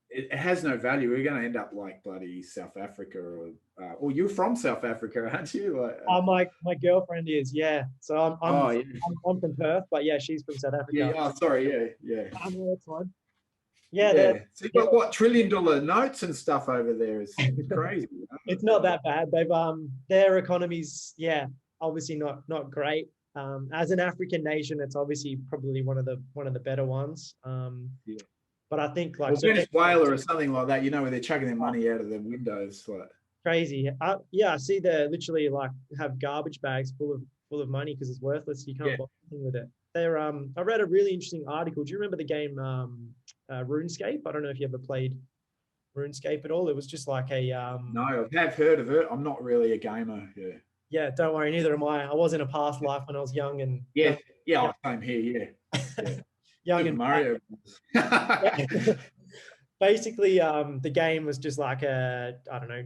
it has no value. We're going to end up like bloody South Africa, or you're from South Africa, aren't you? Like, My girlfriend is, yeah. So oh yeah, I'm from Perth, but yeah, she's from South yeah. Africa. Oh, sorry, yeah, yeah, No, that's fine. Yeah, yeah. So you yeah. got what $1 trillion notes and stuff over there? It's crazy. You know? It's not that bad. They've their economy's, yeah, obviously not great. As an African nation, it's obviously probably one of the better ones. Yeah. But I think like Or Venezuela or something like that, you know, where they're chucking their money out of the windows. Like, crazy. Yeah, I see they literally like have garbage bags full of money because it's worthless. You can't buy anything with it. They're I read a really interesting article. Do you remember the game RuneScape? I don't know if you ever played RuneScape at all. It was just like a no, I have heard of it. I'm not really a gamer. Yeah. yeah, don't worry, neither am I. I was in a past life when I was young and Yeah, young, same here. Yeah, yeah. young and Mario. basically the game was just like a, I don't know,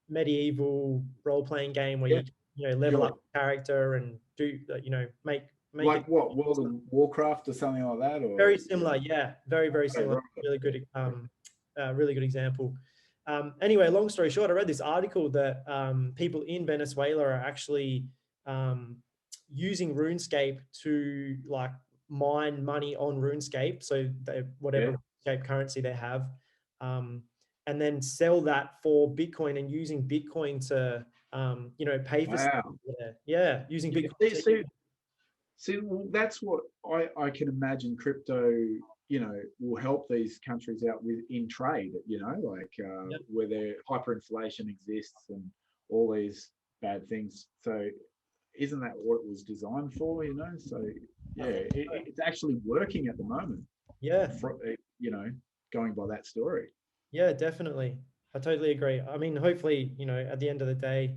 medieval role-playing game where you know level up the character and do make like it what, World of Warcraft or something like that, or very similar. Yeah, very similar. right. Really good example. Anyway, long story short, I read this article that people in Venezuela are actually using RuneScape to like mine money on RuneScape. So whatever RuneScape currency they have, and then sell that for Bitcoin and using Bitcoin to pay for stuff. Yeah, using Bitcoin. See, well, that's what I can imagine crypto, you know, will help these countries out with in trade, you know, like where their hyperinflation exists and all these bad things. So isn't that what it was designed for, you know? So yeah, it's actually working at the moment. Yeah. You know, going by that story. Yeah, definitely. I totally agree. I mean, hopefully, at the end of the day,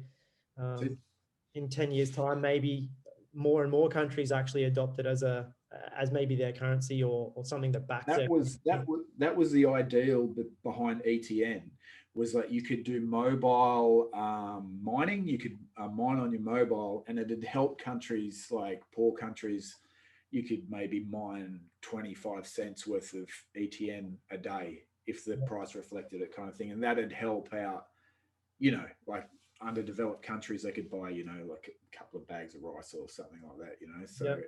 in 10 years' time, maybe more and more countries actually adopt it as maybe their currency or something that backs it. That was the ideal behind ETN, was that you could do mobile mining. You could mine on your mobile, and it'd help countries like poor countries. You could maybe mine 25 cents worth of ETN a day if the price reflected it, kind of thing, and that'd help out. You know, like underdeveloped countries, they could buy, you know, like a couple of bags of rice or something like that, you know. So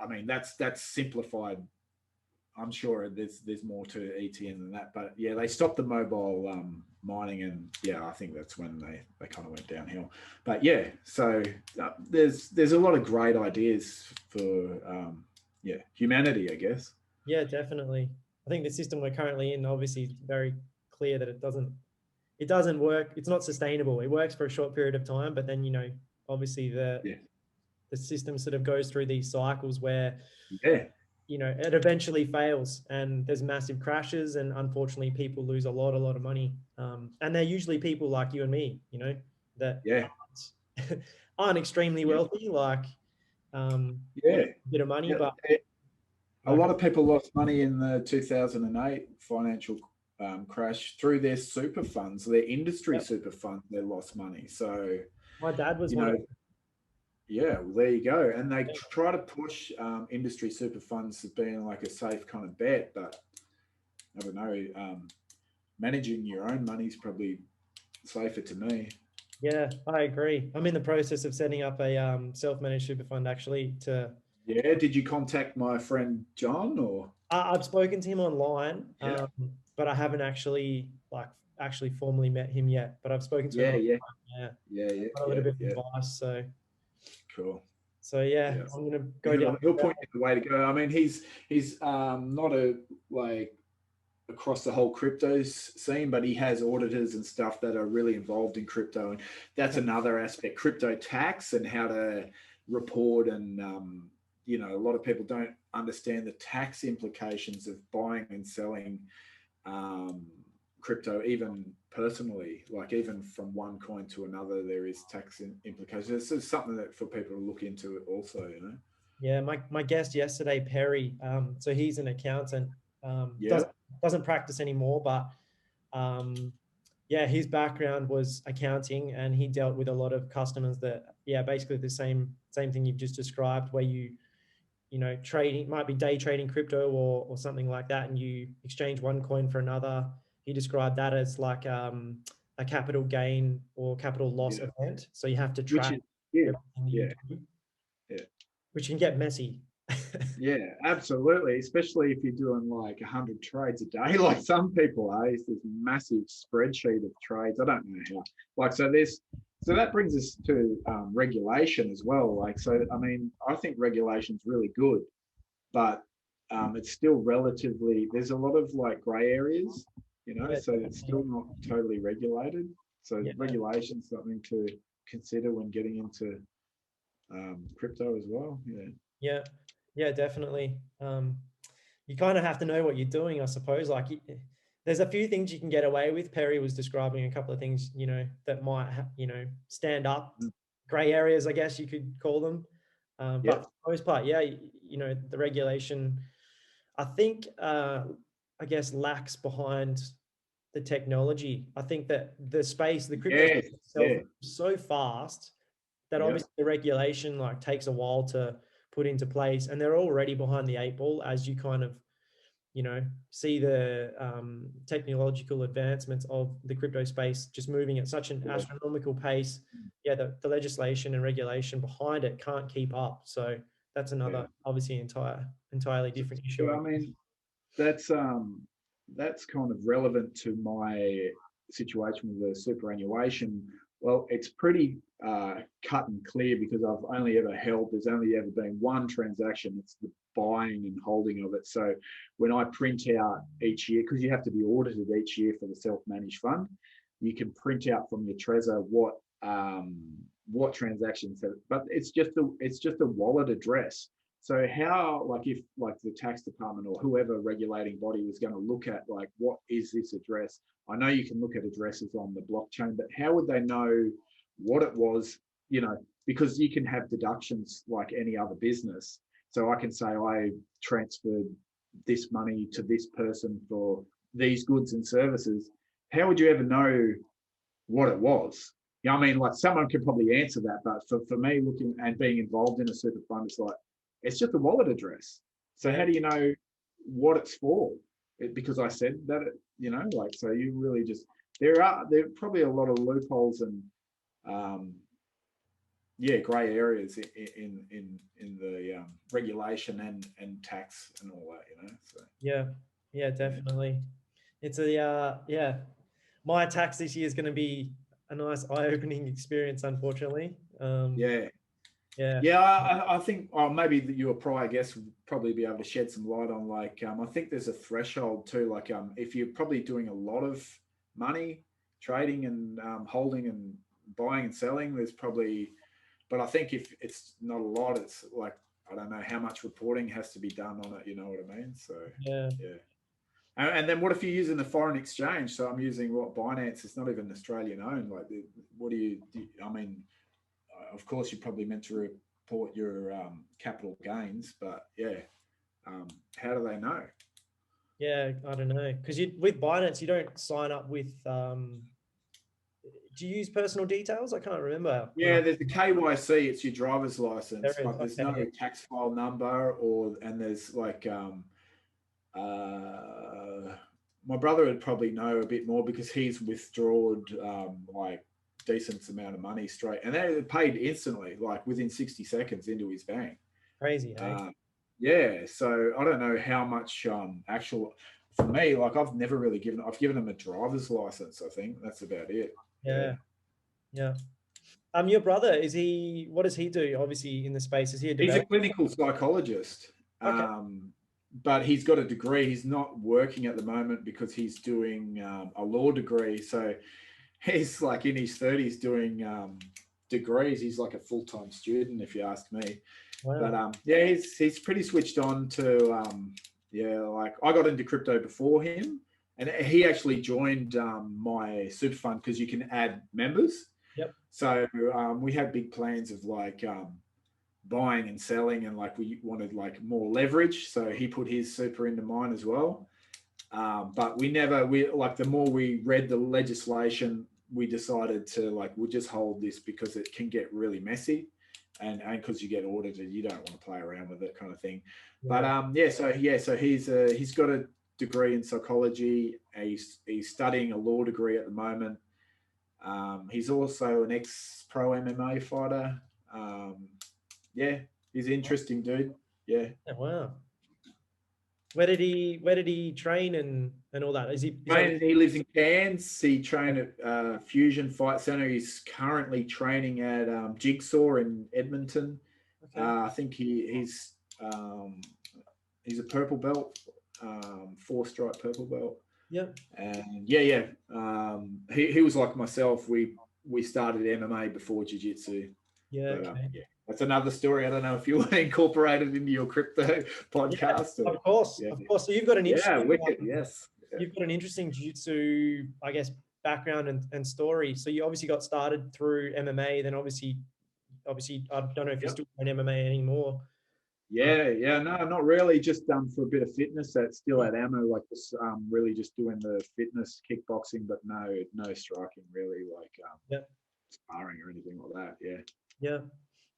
I mean, that's simplified. I'm sure there's more to ETN than that, but yeah, they stopped the mobile mining, and yeah, I think that's when they kind of went downhill. But yeah, so there's a lot of great ideas for humanity, I guess. Yeah, definitely. I think the system we're currently in, obviously, is very clear that it doesn't work. It's not sustainable. It works for a short period of time, but then obviously the system sort of goes through these cycles where it eventually fails and there's massive crashes, and unfortunately people lose a lot of money, and they're usually people like you and me, that aren't extremely wealthy, like a bit of money, but a lot of people lost money in the 2008 financial crash through their super funds, their industry super funds. They lost money. So my dad was one of them. Yeah, well, there you go. And they try to push industry super funds as being like a safe kind of bet, but I don't know. Managing your own money is probably safer to me. Yeah, I agree. I'm in the process of setting up a self-managed super fund actually to. Yeah, did you contact my friend John or? I've spoken to him online, but I haven't actually formally met him yet. But I've spoken to him. A little bit of advice. So cool. So I'm gonna go down. He'll point you the way to go. I mean, he's not a like across the whole crypto scene, but he has auditors and stuff that are really involved in crypto, and that's another aspect. Crypto tax and how to report, and a lot of people don't understand the tax implications of buying and selling crypto, even personally, like even from one coin to another, there is tax implications. This is something that for people to look into also, Yeah, my guest yesterday, Perry. So he's an accountant. Doesn't practice anymore, but yeah, his background was accounting, and he dealt with a lot of customers that, yeah, basically the same thing you've just described, where you know, trading might be day trading crypto or something like that, and you exchange one coin for another. He described that as like a capital gain or capital loss Yeah, event. So you have to which track is yeah, everything you yeah, do, yeah. which can get messy. Yeah, absolutely. Especially if you're doing like 100 trades a day, like some people are. It's this massive spreadsheet of trades. I don't know how. Like, so that brings us to regulation as well. Like, so, I mean, I think regulation's really good, but it's still relatively, there's a lot of like gray areas, Yeah, so it's definitely. still not totally regulated. So Yeah, regulation's something to consider when getting into crypto as well. Yeah. yeah, yeah, definitely. You kind of have to know what you're doing, I suppose. Like, there's a few things you can get away with. Perry was describing a couple of things, you know, that might, stand up, Mm. gray areas, I guess you could call them. But Yep. for the most part, yeah, you know, the regulation, I think, I guess, lacks behind the technology. I think that the crypto space Yes. itself Yeah. is so fast that Yep. obviously the regulation like takes a while to put into place, and they're already behind the eight ball as you kind of, you know, see the technological advancements of the crypto space just moving at such an Yeah. astronomical pace. Yeah, the legislation and regulation behind it can't keep up. So that's Yeah. another obviously entirely So, different issue, so I I guess. mean, that's kind of relevant to my situation with the superannuation. Well, it's pretty cut and clear because I've only ever held. There's only ever been one transaction. It's the buying and holding of it. So when I print out each year, because you have to be audited each year for the self-managed fund, you can print out from your Trezor what transactions have. But it's just a wallet address. So how, like, if like the tax department or whoever regulating body was going to look at like what is this address? I know you can look at addresses on the blockchain, but how would they know what it was? Because you can have deductions like any other business. So I can say I transferred this money to this person for these goods and services. How would you ever know what it was? I mean, like someone could probably answer that, but for me, looking and being involved in a super fund, it's like it's just a wallet address. So Yeah, how do you know what it's for? Because I said that, like so you really just there are probably a lot of loopholes and um, yeah, grey areas in the regulation and tax and all that. So yeah, yeah, yeah, definitely. It's a yeah. My tax this year is going to be a nice eye-opening experience, unfortunately. yeah. Yeah, Yeah, I think, or maybe that you or Pry, I guess, would probably be able to shed some light on like, I think there's a threshold too. Like, if you're probably doing a lot of money trading and holding and buying and selling, there's probably, but I think if it's not a lot, it's like, I don't know how much reporting has to be done on it. You know what I mean? So, yeah, yeah. And then what if you're using the foreign exchange? So I'm using what Binance, it's not even Australian owned. Like, what I mean, of course, you're probably meant to report your capital gains, but yeah, um, how do they know? yeah. I don't know, because you with Binance you don't sign up with. Do you use personal details? I can't remember when I. Yeah, there's the KYC. It's your driver's There license, it is. but there's Okay, no yeah, tax file number, and there's like uh, my brother would probably know a bit more because he's withdrawn like decent amount of money straight, and they paid instantly, like within 60 seconds into his bank. crazy, hey? Uh, yeah, so I don't know how much actual for me. Like I've given him a driver's license. I think that's about it. Yeah, Yeah, yeah. Your brother, is he? What does he do? Obviously, in the space, is he a he's a developer? clinical psychologist, Okay, but he's got a degree. He's not working at the moment because he's doing a law degree. So he's like in his 30s doing degrees. He's like a full time student, if you ask me. But wow, yeah, he's pretty switched on to yeah. Like I got into crypto before him, and he actually joined my super fund because you can add members. yep, So we had big plans of like buying and selling, and like we wanted like more leverage. So he put his super into mine as well. But the more we read the legislation, we decided to we'll just hold this because it can get really messy, and because you get audited, you don't want to play around with it, kind of thing. But so he's got a degree in psychology. He's studying a law degree at the moment. He's also an ex-pro MMA fighter. He's an interesting dude. Yeah. Wow. Where did he train and all that? He lives in Cairns. He trained at Fusion Fight Center. He's currently training at Jigsaw in Edmonton. Okay. I think he's a purple belt, 4-stripe purple belt. Yeah. And he was like myself. We started MMA before jiu-jitsu. Yeah. Okay. That's another story. I don't know if you want to incorporate it into your crypto podcast. Yeah, of course. So you've got an interesting, yes. You've got an interesting jiu-jitsu, I guess, background and story. So you obviously got started through MMA. Then obviously, I don't know if you're still playing MMA anymore. No, not really. Just for a bit of fitness. That's still at ammo, really just doing the fitness, kickboxing, but no striking really, sparring or anything like that. Yeah.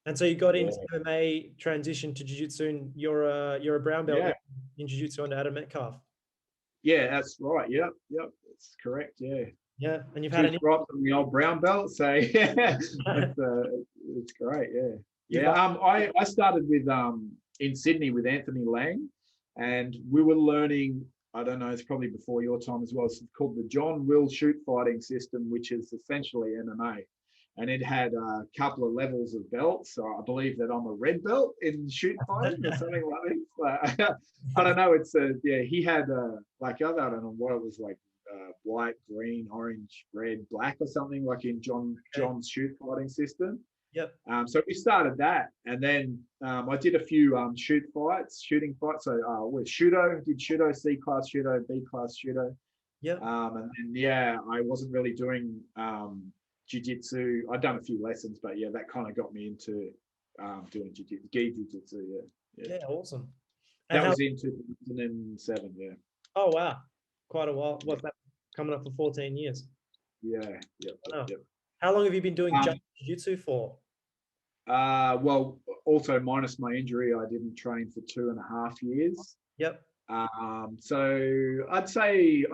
And so you got into MMA, transitioned to jiu-jitsu, and you're a brown belt in jiu-jitsu under Adam Metcalf. Yeah, that's right. Yep, that's correct. Yeah. Yeah, and you've had an stripes on the old brown belt, so yeah, it's great. Yeah. I started with in Sydney with Anthony Lang, and we were learning. I don't know, it's probably before your time as well. It's called the John Will shoot fighting system, which is essentially MMA. And it had a couple of levels of belts. So I believe that I'm a red belt in shoot fighting or something like this. I don't know. It's he had I don't know what it was like, white, green, orange, red, black or something like in John's shoot fighting system. Yep. So we started that, and then I did a few shooting fights. So with Shudo, did Shudo, C class Shudo, B class Shudo. Yeah. And then I wasn't really doing jiu-jitsu. I'd done a few lessons, but that kind of got me into doing jiu-jitsu. Yeah, awesome. And that was in 2007. Yeah. Oh wow, quite a while. What's that? Coming up for 14 years. Yeah. Yep. Wow. Yep. How long have you been doing jiu-jitsu for? Well, also minus my injury, I didn't train for 2.5 years. Yep. So I'd say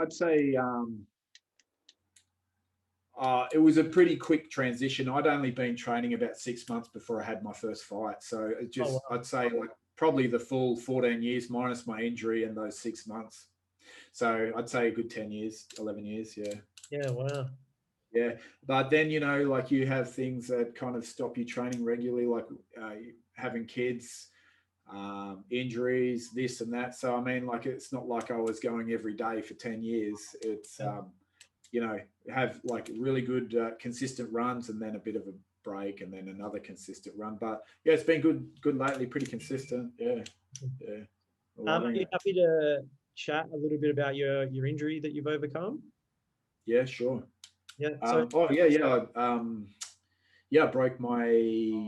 it was a pretty quick transition. I'd only been training about 6 months before I had my first fight. So it just, I'd say probably the full 14 years minus my injury and those 6 months. So I'd say a good 10 years, 11 years. Yeah. Yeah. Wow. Yeah. But then, you have things that kind of stop you training regularly, like having kids, injuries, this and that. So, I mean, it's not like I was going every day for 10 years. It's, have really good consistent runs and then a bit of a break and then another consistent run. But yeah, it's been good lately, pretty consistent. Yeah. Are you happy to chat a little bit about your injury that you've overcome? Yeah, sure. Yeah. I broke my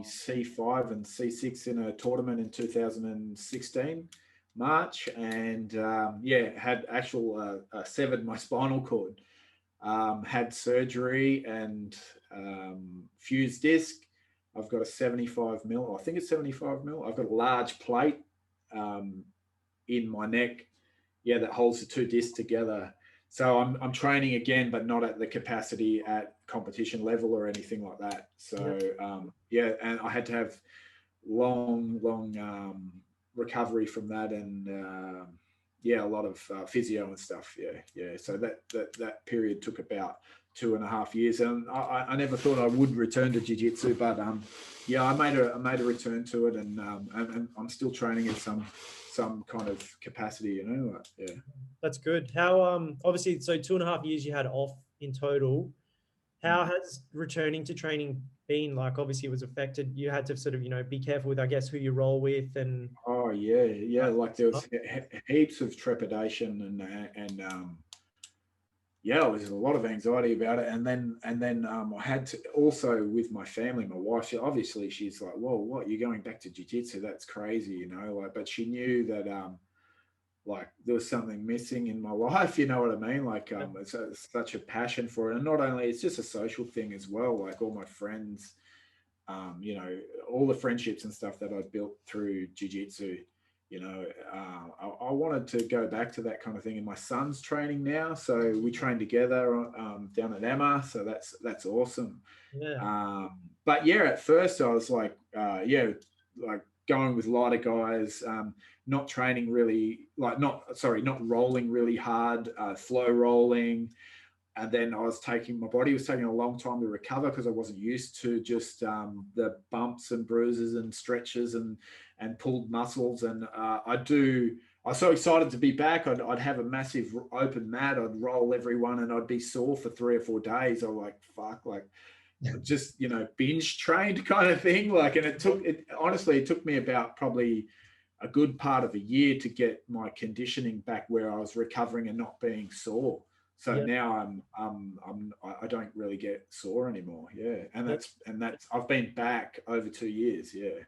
C5 and C6 in a tournament in 2016 March, and had actual severed my spinal cord. Had surgery and fused disc. I've got a 75 mil. I think it's 75 mil. I've got a large plate in my neck. Yeah, that holds the two discs together. So I'm training again, but not at the capacity at competition level or anything like that. So and I had to have long recovery from that, and a lot of physio and stuff. Yeah. So that period took about 2.5 years, and I never thought I would return to jiu-jitsu, but I made a return to it, and I'm still training in some kind of capacity, Yeah. That's good. How obviously, so 2.5 years you had off in total. How has returning to training been? Obviously it was affected. You had to sort of, be careful with, I guess, who you roll with and. Oh yeah. There was heaps of trepidation and it was a lot of anxiety about it. And then I had to also with my family, my wife, she's like, whoa, what, you're going back to jiu-jitsu? That's crazy, but she knew that, like there was something missing in my life. You know what I mean? Like Yeah. it's such a passion for it, and not only it's just a social thing as well. Like all my friends, you know, all the friendships and stuff that I've built through jiu-jitsu, you know, I wanted to go back to that kind of thing. And my son's training now, so we train together down at Emma, so that's awesome. Yeah. But yeah, at first I was like, yeah, like going with lighter guys, not training really, like not rolling really hard, flow rolling, and then my body was taking a long time to recover because I wasn't used to just the bumps and bruises and stretches and pulled muscles. And I was so excited to be back. I'd have a massive open mat. I'd roll everyone, and I'd be sore for 3 or 4 days. I was like, fuck, like just binge trained kind of thing. Like, and it took me about probably a good part of a year to get my conditioning back where I was recovering and not being sore. So Yeah. now I don't really get sore anymore. Yeah, and that's I've been back over 2 years. Yeah,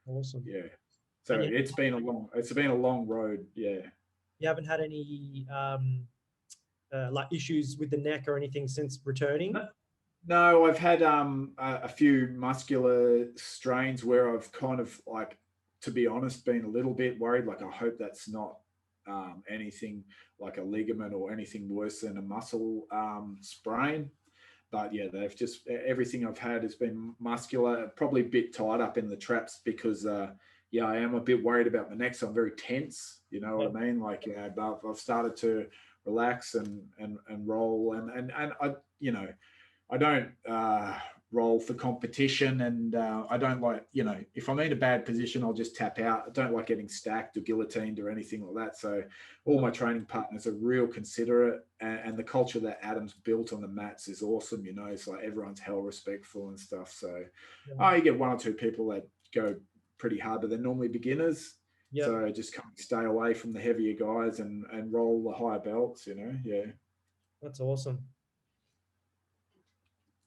Awesome. yeah. So And it's been a long road. Yeah. you haven't had any like issues with the neck or anything since returning? No, I've had a few muscular strains where I've kind of like, to be honest, been a little bit worried. Like, I hope that's not anything like a ligament or anything worse than a muscle sprain. But yeah, they've just everything I've had has been muscular, probably a bit tied up in the traps because yeah, I am a bit worried about my neck, so I'm very tense. You know Yeah. what I mean? Like, yeah, but I've started to relax and roll and I I don't roll for competition, and I don't like, if I'm in a bad position, I'll just tap out. I don't like getting stacked or guillotined or anything like that. So all Yeah. my training partners are real considerate, and the culture that Adam's built on the mats is awesome. It's like everyone's hell respectful and stuff. So you get one or two people that go pretty hard, but they're normally beginners. Yeah. So just kind of stay away from the heavier guys and roll the higher belts. Yeah, That's awesome.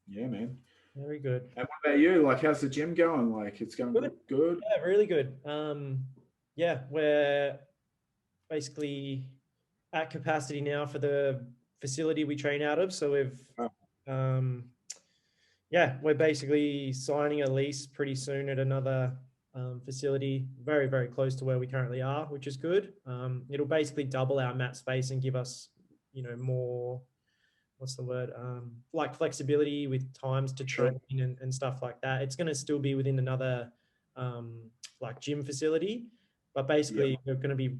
yeah, man. Very good. And what about you? Like, how's the gym going? Like, it's going Good. good? Yeah, really good. Yeah, we're basically at capacity now for the facility we train out of. So Oh, um, yeah, we're basically signing a lease pretty soon at another facility, very, very close to where we currently are, which is good. It'll basically double our mat space and give us, more, what's the word, like flexibility with times to sure. train and stuff like that. It's going to still be within another like gym facility, but Yep. basically we're going to be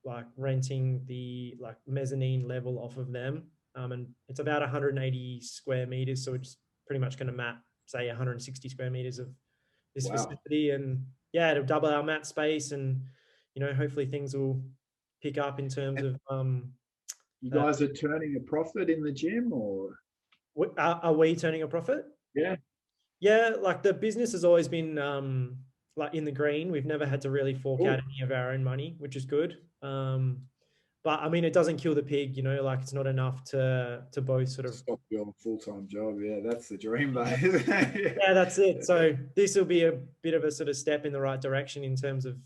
like renting the like mezzanine level off of them. And it's about 180 square meters. So it's pretty much going to map, say 160 square meters of this Wow. facility. And yeah, it'll double our mat space and, hopefully things will pick up in terms And of, you uh, guys are turning a profit in the gym, or? are we turning a profit? Yeah. Yeah, like the business has always been like in the green. We've never had to really fork out Cool. any of our own money, which is good. But I mean, it doesn't kill the pig, like it's not enough to both sort of. Stop your full-time job. Yeah, that's the dream, though. Yeah, Isn't it? yeah, that's it. Yeah. So this will be a bit of a sort of step in the right direction in terms of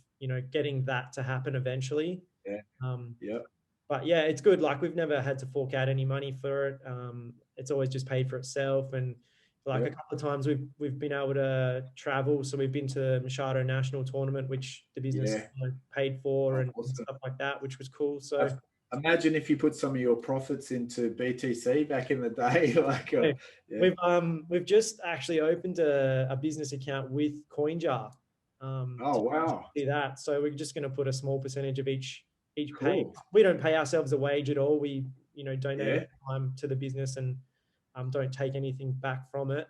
getting that to happen eventually. Yeah. Um, Yeah. but yeah, it's good. Like we've never had to fork out any money for it. It's always just paid for itself. And like Yeah. a couple of times we've been able to travel. So we've been to Machado National Tournament, which the business Yeah. paid for Oh, and awesome. stuff like that, which was cool. So I've- Imagine if you put some of your profits into BTC back in the day. Like, yeah, yeah. we've just actually opened a business account with CoinJar Oh, to wow. do that. So we're just going to put a small percentage of each pay. Cool. We don't pay ourselves a wage at all. We donate Yeah. our time to the business and don't take anything back from it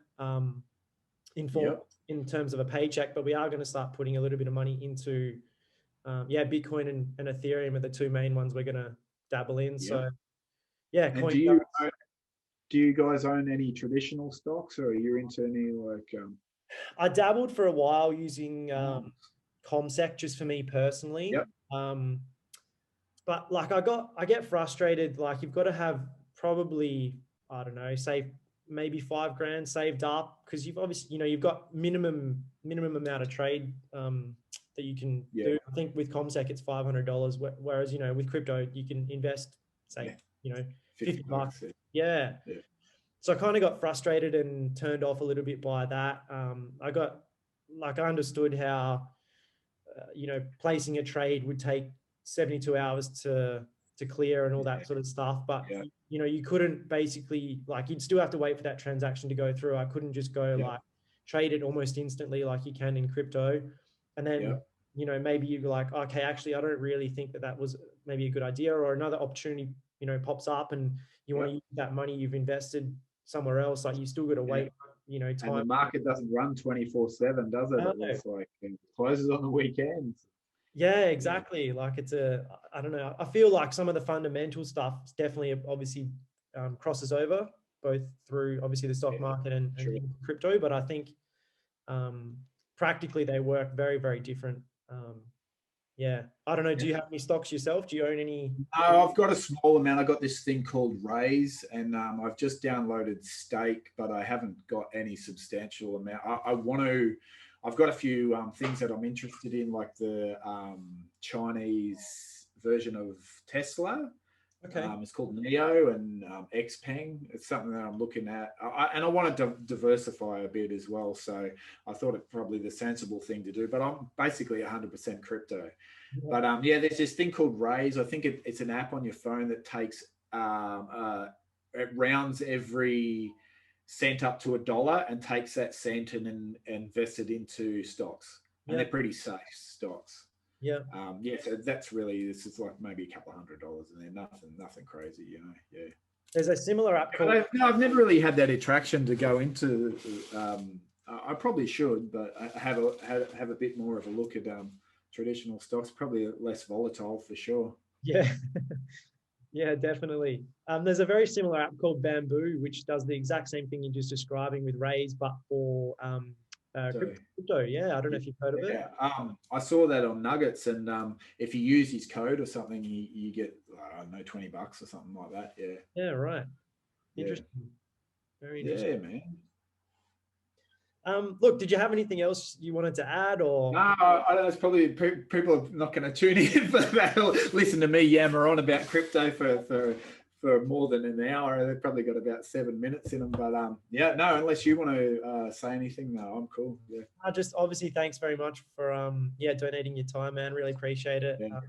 in form Yep. in terms of a paycheck. But we are going to start putting a little bit of money into Bitcoin and Ethereum are the two main ones we're going to dabble in. Yep. So yeah, And CoinJar. do you guys own any traditional stocks, or are you into any like I dabbled for a while using oh, ComSec just for me personally. yep. Um, but like I get frustrated. Like you've got to have probably, I don't know, say maybe 5 grand saved up because you've obviously, you've got minimum amount of trade that you can Yeah. do. I think with CommSec it's $500, whereas with crypto you can invest, say, Yeah. 50 bucks. $50. Yeah. Yeah. So I kind of got frustrated and turned off a little bit by that. I understood how placing a trade would take 72 hours to clear and all that sort of stuff. But Yeah. you couldn't basically, you'd still have to wait for that transaction to go through. I couldn't just go trade it almost instantly like you can in crypto. And then, maybe you're like, okay, actually, I don't really think that was maybe a good idea, or another opportunity, pops up and you want to use that money you've invested somewhere else. Like you still got to wait, time. And the market doesn't run 24/7, does it? No. It's like it closes on the weekends. Yeah, exactly. Like I don't know. I feel like some of the fundamental stuff definitely obviously crosses over both through obviously the stock market and crypto, but I think practically they work very, very different. Yeah, I don't know. Do you have any stocks yourself? Do you own any? No, I've got a small amount. I got this thing called Raise, and I've just downloaded Stake, but I haven't got any substantial amount. I want to. I've got a few things that I'm interested in, like the Chinese version of Tesla. Okay. It's called Neo and Xpeng. It's something that I'm looking at. And I want to diversify a bit as well. So I thought it probably the sensible thing to do. But I'm basically 100% crypto. Yeah. But there's this thing called Raise. I think it's an app on your phone that takes, it rounds every cent up to $1 and takes that cent and invests it into stocks. And they're pretty safe stocks. Yeah. So that's really, this is like maybe a couple $100 in there, nothing crazy, Yeah. There's a similar app called. I've never really had that attraction to go into. I probably should, but I have a bit more of a look at traditional stocks. Probably less volatile for sure. Yeah. Yeah, definitely. There's a very similar app called Bamboo, which does the exact same thing you're just describing with Raise, but for crypto. Yeah, I don't know if you've heard of it. Yeah, I saw that on Nuggets, and if you use his code or something, you get I don't know $20 or something like that. Yeah. Yeah. Right. Interesting. Yeah. Very interesting. Yeah, man. Look, did you have anything else you wanted to add, or? No, I don't know. It's probably people are not going to tune in for that. Listen to me yammer on about crypto for more than an hour. They've probably got about 7 minutes in them. But no, unless you want to say anything, no, I'm cool. Yeah. Just obviously, thanks very much for donating your time, man. Really appreciate it. Yeah.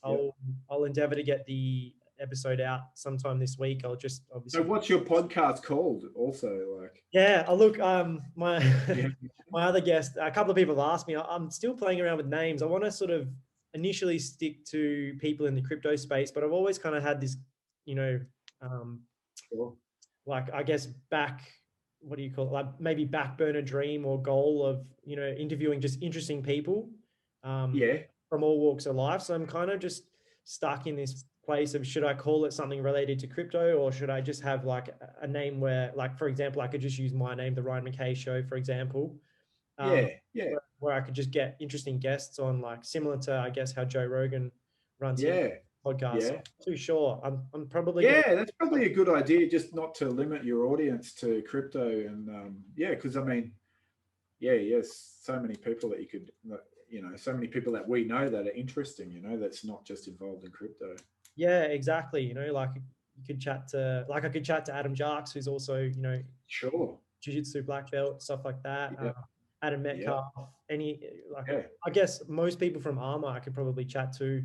I'll endeavor to get the episode out sometime this week. I'll just obviously. So what's your podcast called? Also, like. Yeah, I look. My my other guest, a couple of people have asked me. I'm still playing around with names. I want to sort of initially stick to people in the crypto space, but I've always kind of had this, like I guess what do you call it? Like maybe back burner dream or goal of interviewing just interesting people. From all walks of life. So I'm kind of just stuck in this place of, should I call it something related to crypto, or should I just have like a name where, like, for example, I could just use my name, The Ryan McKay Show, for example. Where I could just get interesting guests on, like similar to, I guess, how Joe Rogan runs his podcast. So I'm not too sure. I'm probably. That's probably a good idea, just not to limit your audience to crypto. And because I mean, yes, so many people that you could, so many people that we know that are interesting, that's not just involved in crypto. Yeah, exactly. Like you could chat to, I could chat to Adam Jarks, who's also, sure, jiu-jitsu black belt, stuff like that. Adam Metcalf, I guess most people from Armour I could probably chat to.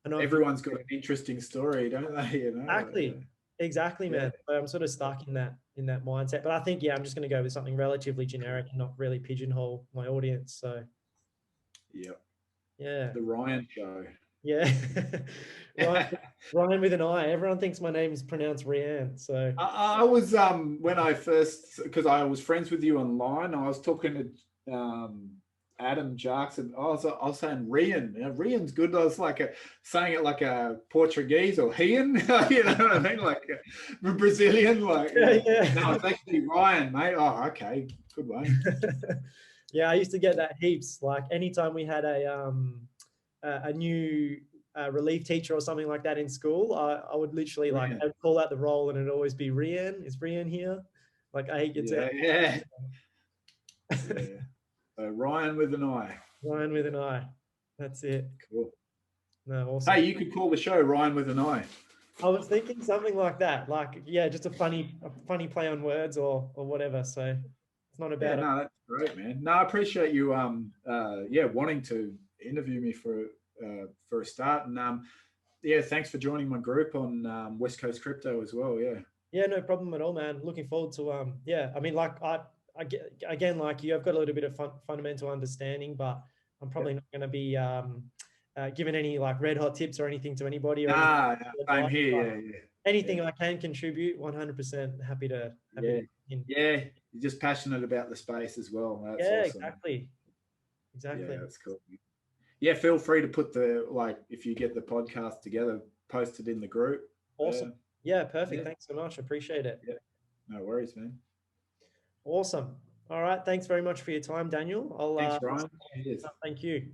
Everyone's got an interesting story, don't they? Exactly, man. So I'm sort of stuck in that mindset, but I think I'm just going to go with something relatively generic and not really pigeonhole my audience. So the Ryan Show. Yeah. Ryan with an I. Everyone thinks my name is pronounced Rianne. So I was when I first, because I was friends with you online, I was talking to Adam Jarks, and I was saying Rian. Rian's good. I was like saying it like a Portuguese or Rian, you know what I mean, like a Brazilian. Like no, it's actually Ryan, mate. Oh, okay, good one. I used to get that heaps. Like anytime we had a new relief teacher or something like that in school, I would literally I'd call out the roll, and it'd always be Rian. Is Rian here? Like I get So Ryan with an I. Ryan with an I. That's it. Cool. No, Hey, awesome. you could call the show Ryan with an I. I was thinking something like that, like yeah, just a funny play on words or whatever. So it's not a Yeah, bad. no, that's great, man. No, I appreciate you yeah, wanting to interview me for a start. And yeah, thanks for joining my group on West Coast Crypto as well. Yeah. Yeah, no problem at all, man. Looking forward to yeah. I mean, like I get again, like you, I've got a little bit of fundamental understanding, but I'm Yep. probably not going to be giving any like red hot tips or anything to anybody or anything. Nah, nah, same Advice, but here. Yeah, anything yeah. I can contribute, 100% happy Yeah. to in. Yeah. You're just passionate about the space as well. That's Yeah, awesome. exactly, Yeah, exactly. that's cool. Yeah, feel free to put the like if you get the podcast together, post it in the group. Awesome. Yeah, Yeah, perfect. Thanks so much. Appreciate it. yeah. No worries, man. Awesome. All right. Thanks very much for your time, Daniel. I'll Thanks, Ryan. Cheers. thank you.